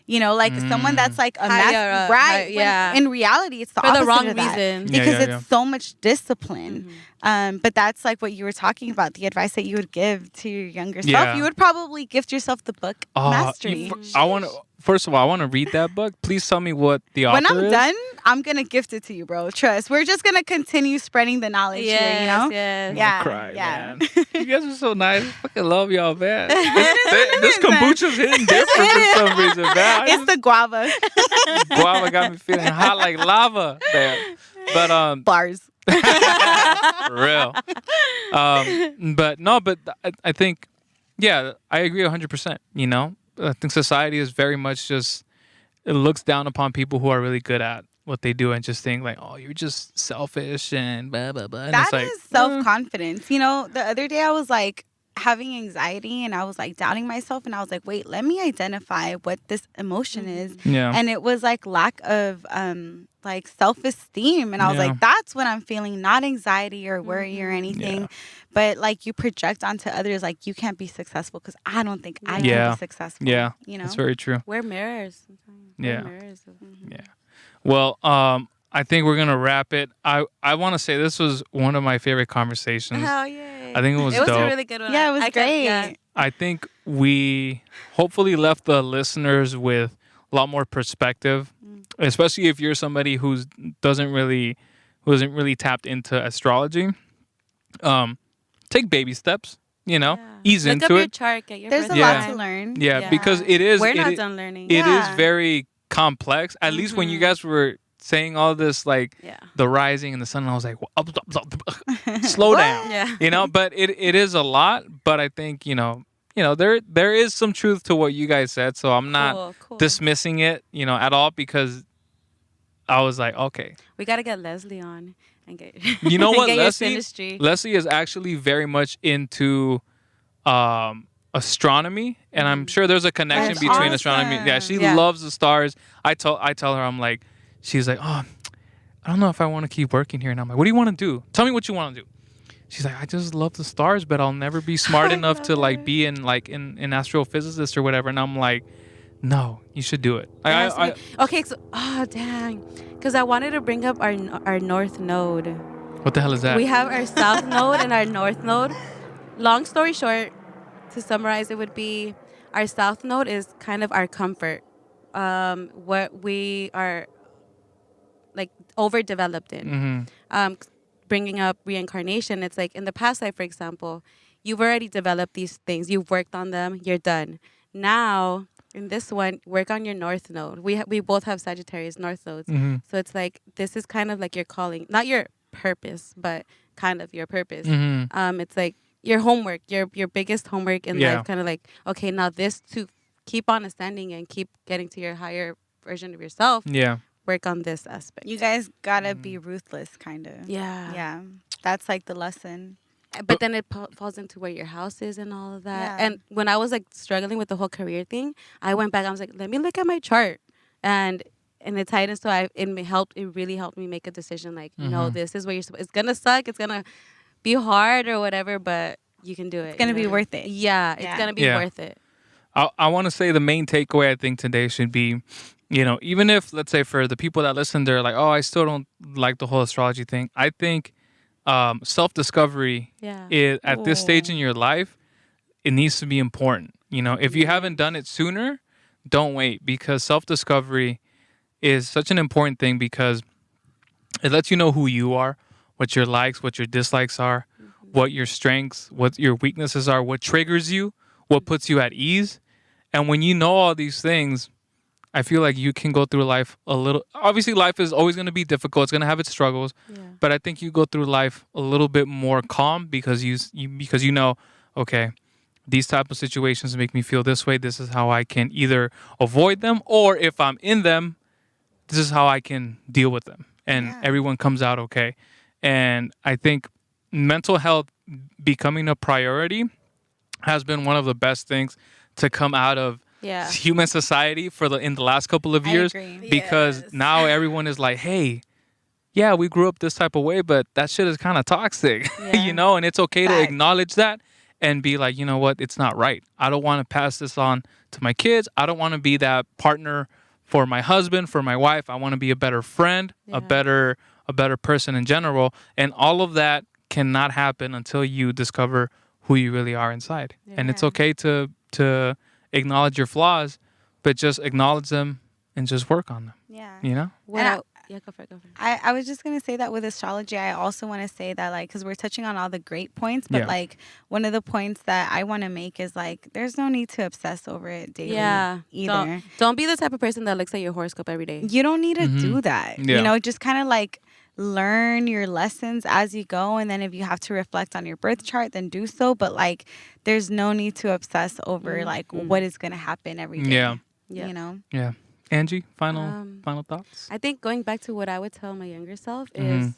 Like someone that's like a right. In reality, it's the opposite for the wrong of that. reason. Because it's so much discipline. But that's like what you were talking about, the advice that you would give to your younger self. You would probably gift yourself the book Mastery. First of all, I want to read that book. Please tell me what the author is. When I'm done, I'm going to gift it to you, bro. Trust. We're just going to continue spreading the knowledge here, you know? Yes. Yeah. Cry, yeah. man. You guys are so nice. I fucking love y'all, man. This kombucha's hitting different for some reason, man. It's the guava. Guava got me feeling hot like lava, man. But Bars. real. But I think Yeah, I agree 100%. You know, I think society is very much just, it looks down upon people who are really good at what they do and just think like, oh, you're just selfish and blah, blah, blah. And That it's like, is self-confidence. You know, the other day I was like having anxiety and I was like doubting myself and I was like, wait, let me identify what this emotion is. yeah. And it was like lack of like self-esteem. And I was Yeah. like, that's what I'm feeling, not anxiety or worry or anything. Yeah. But like you project onto others like you can't be successful because I don't think I Yeah. can be successful. Yeah. You know? That's very true. We're mirrors. Sometimes. Yeah. We're mirrors. Yeah. Well, I think we're gonna wrap it. I want to say this was one of my favorite conversations. Hell yeah. I think it was It was dope. a really good one. Yeah, it was I great. yeah. I think we hopefully left the listeners with a lot more perspective, especially if you're somebody who isn't really tapped into astrology. Take baby steps. You know, Yeah. ease Look into up your it. chart. Get your There's a birth lot Yeah. to sign. learn. Yeah, Yeah. because it is. We're it not is- done learning. It is Yeah. very complex. At least when you guys were saying all this, like Yeah. the rising and the sun, I was like, slow down. Yeah. You know, but it is a lot. But I think there is some truth to what you guys said. So I'm not Cool. dismissing it, at all, because I was like, okay, We gotta get Leslie on and get. you know what, get your Leslie? synastry. Leslie is actually very much into astronomy, and I'm sure there's a connection That's between astronomy. Yeah, she Yeah. loves the stars. I tell her, I'm like, she's like, oh, I don't know if I want to keep working here, and I'm like, what do you want to do? Tell me what you want to do. She's like, I just love the stars, but I'll never be smart enough to like be in astrophysicist or whatever. And I'm like, no, you should do it. Okay, so dang, because I wanted to bring up our north node. What the hell is that? We have our south node and our north node. Long story short, to summarize, it would be our south node is kind of our comfort, what we are like overdeveloped in. Bringing up reincarnation, it's like in the past life, for example, you've already developed these things, you've worked on them, you're done. Now in this one, work on your north node. We both have Sagittarius north nodes, so it's like this is kind of like your calling, not your purpose, but kind of your purpose. It's like your homework, your biggest homework in life, kind of like, okay, now this to keep on ascending and keep getting to your higher version of yourself. Yeah. Work on this aspect. You guys gotta be ruthless, kind of. Yeah. Yeah. That's like the lesson. But then it falls into where your house is and all of that. Yeah. And when I was like struggling with the whole career thing, I went back. I was like, let me look at my chart, and it tied in. So it really helped me make a decision. Like, no, this is where you're. It's gonna suck. It's gonna be hard or whatever, but you can do it. It's gonna be worth it. Yeah, it's gonna be worth it. I want to say the main takeaway I think today should be, even if, let's say, for the people that listen, they're like, oh, I still don't like the whole astrology thing. I think self-discovery is, at this stage in your life, it needs to be important. If you haven't done it sooner, don't wait, because self-discovery is such an important thing, because it lets you know who you are, what your likes, what your dislikes are, what your strengths, what your weaknesses are, what triggers you, what puts you at ease. And when you know all these things, I feel like you can go through life a little. Obviously, life is always going to be difficult. It's going to have its struggles. But I think you go through life a little bit more calm, because you know, okay, these type of situations make me feel this way. This is how I can either avoid them, or if I'm in them, this is how I can deal with them. And everyone comes out okay. And I think mental health becoming a priority has been one of the best things to come out of human society in the last couple of years. I agree. Because now everyone is like, hey, yeah, we grew up this type of way, but that shit is kind of toxic, and it's okay to acknowledge that and be like, you know what, it's not right. I don't want to pass this on to my kids. I don't want to be that partner for my husband, for my wife. I want to be a better friend, a better person in general. And all of that cannot happen until you discover who you really are inside. And it's okay to acknowledge your flaws, but just acknowledge them and just work on them. Yeah. Go for it. I was just going to say that with astrology, I also want to say that, like, because we're touching on all the great points, but like one of the points that I want to make is like, there's no need to obsess over it daily either. Don't be the type of person that looks at your horoscope every day. You don't need to do that. Yeah. Just kind of like learn your lessons as you go. And then if you have to reflect on your birth chart, then do so. But like, there's no need to obsess over like what is going to happen every day. Yeah. You know? Yeah. Angee, final thoughts? I think going back to what I would tell my younger self is,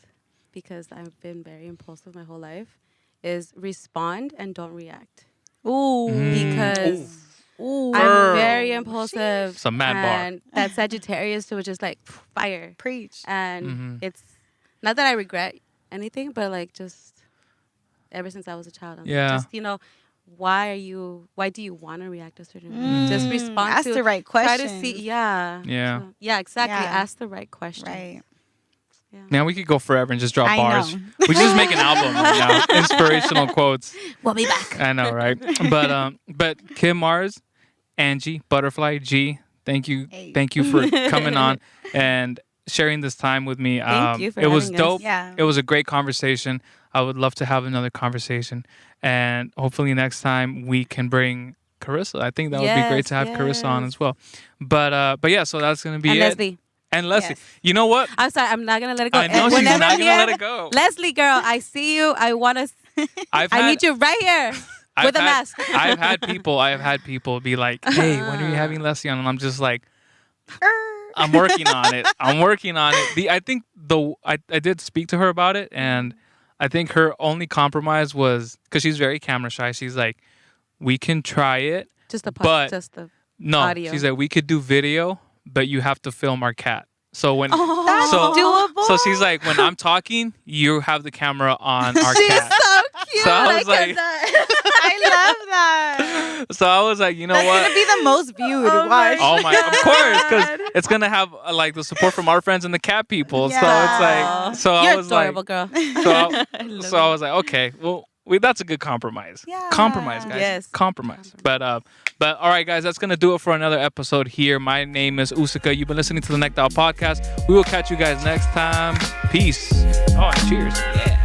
because I've been very impulsive my whole life, is respond and don't react. Ooh. Because Ooh. I'm very impulsive. It's a mad bar. And that Sagittarius was just like fire. Preach. And it's not that I regret anything, but like just ever since I was a child, I'm just, you know, why do you want to react a certain way? Just respond Ask the right question. Try to see, yeah. So, yeah, exactly. Yeah. Ask the right question. Right. Yeah. Man, we could go forever and just drop I bars. know. We should just make an album right now. Inspirational quotes. We'll be back. I know, right? But Kim Mars, Angee, Budderfly, G, thank you for coming on and sharing this time with me. Thank you for it was having us. dope. Yeah. It was a great conversation. I would love to have another conversation, and hopefully next time we can bring Carissa. I think that would be great to have Carissa on as well. But yeah, so that's gonna be And it. Leslie. And Leslie, Yes. you know what? I'm sorry, I'm not gonna let it go. I know And she's whenever not I'm gonna let here, it go. Leslie, girl, I see you. I want to. I need you right here with a mask. I've had people be like, "Hey, when are you having Leslie on?" And I'm just like, "I'm working on it. I'm working on it." I did speak to her about it, and I think her only compromise was because she's very camera shy. She's like, "We can try it, Just the but just the no." audio. She's like, "We could do video, but you have to film our cat." So when That's so doable. so she's like, when I'm talking, you have the camera on our She's cat. so cute. So I was like- I love that. So I was like, you know That's what? gonna be the most viewed. Oh Watch. Oh my, of course, because it's gonna have like the support from our friends and the cat people. So it's like, so I You're was adorable, like, girl. so I was like, okay, well, that's a good compromise. Yeah. Compromise, guys. Yes. Compromise. But all right, guys, that's gonna do it for another episode here. My name is Usika. You've been listening to the Necked Out Podcast. We will catch you guys next time. Peace. Oh, and cheers. Yeah.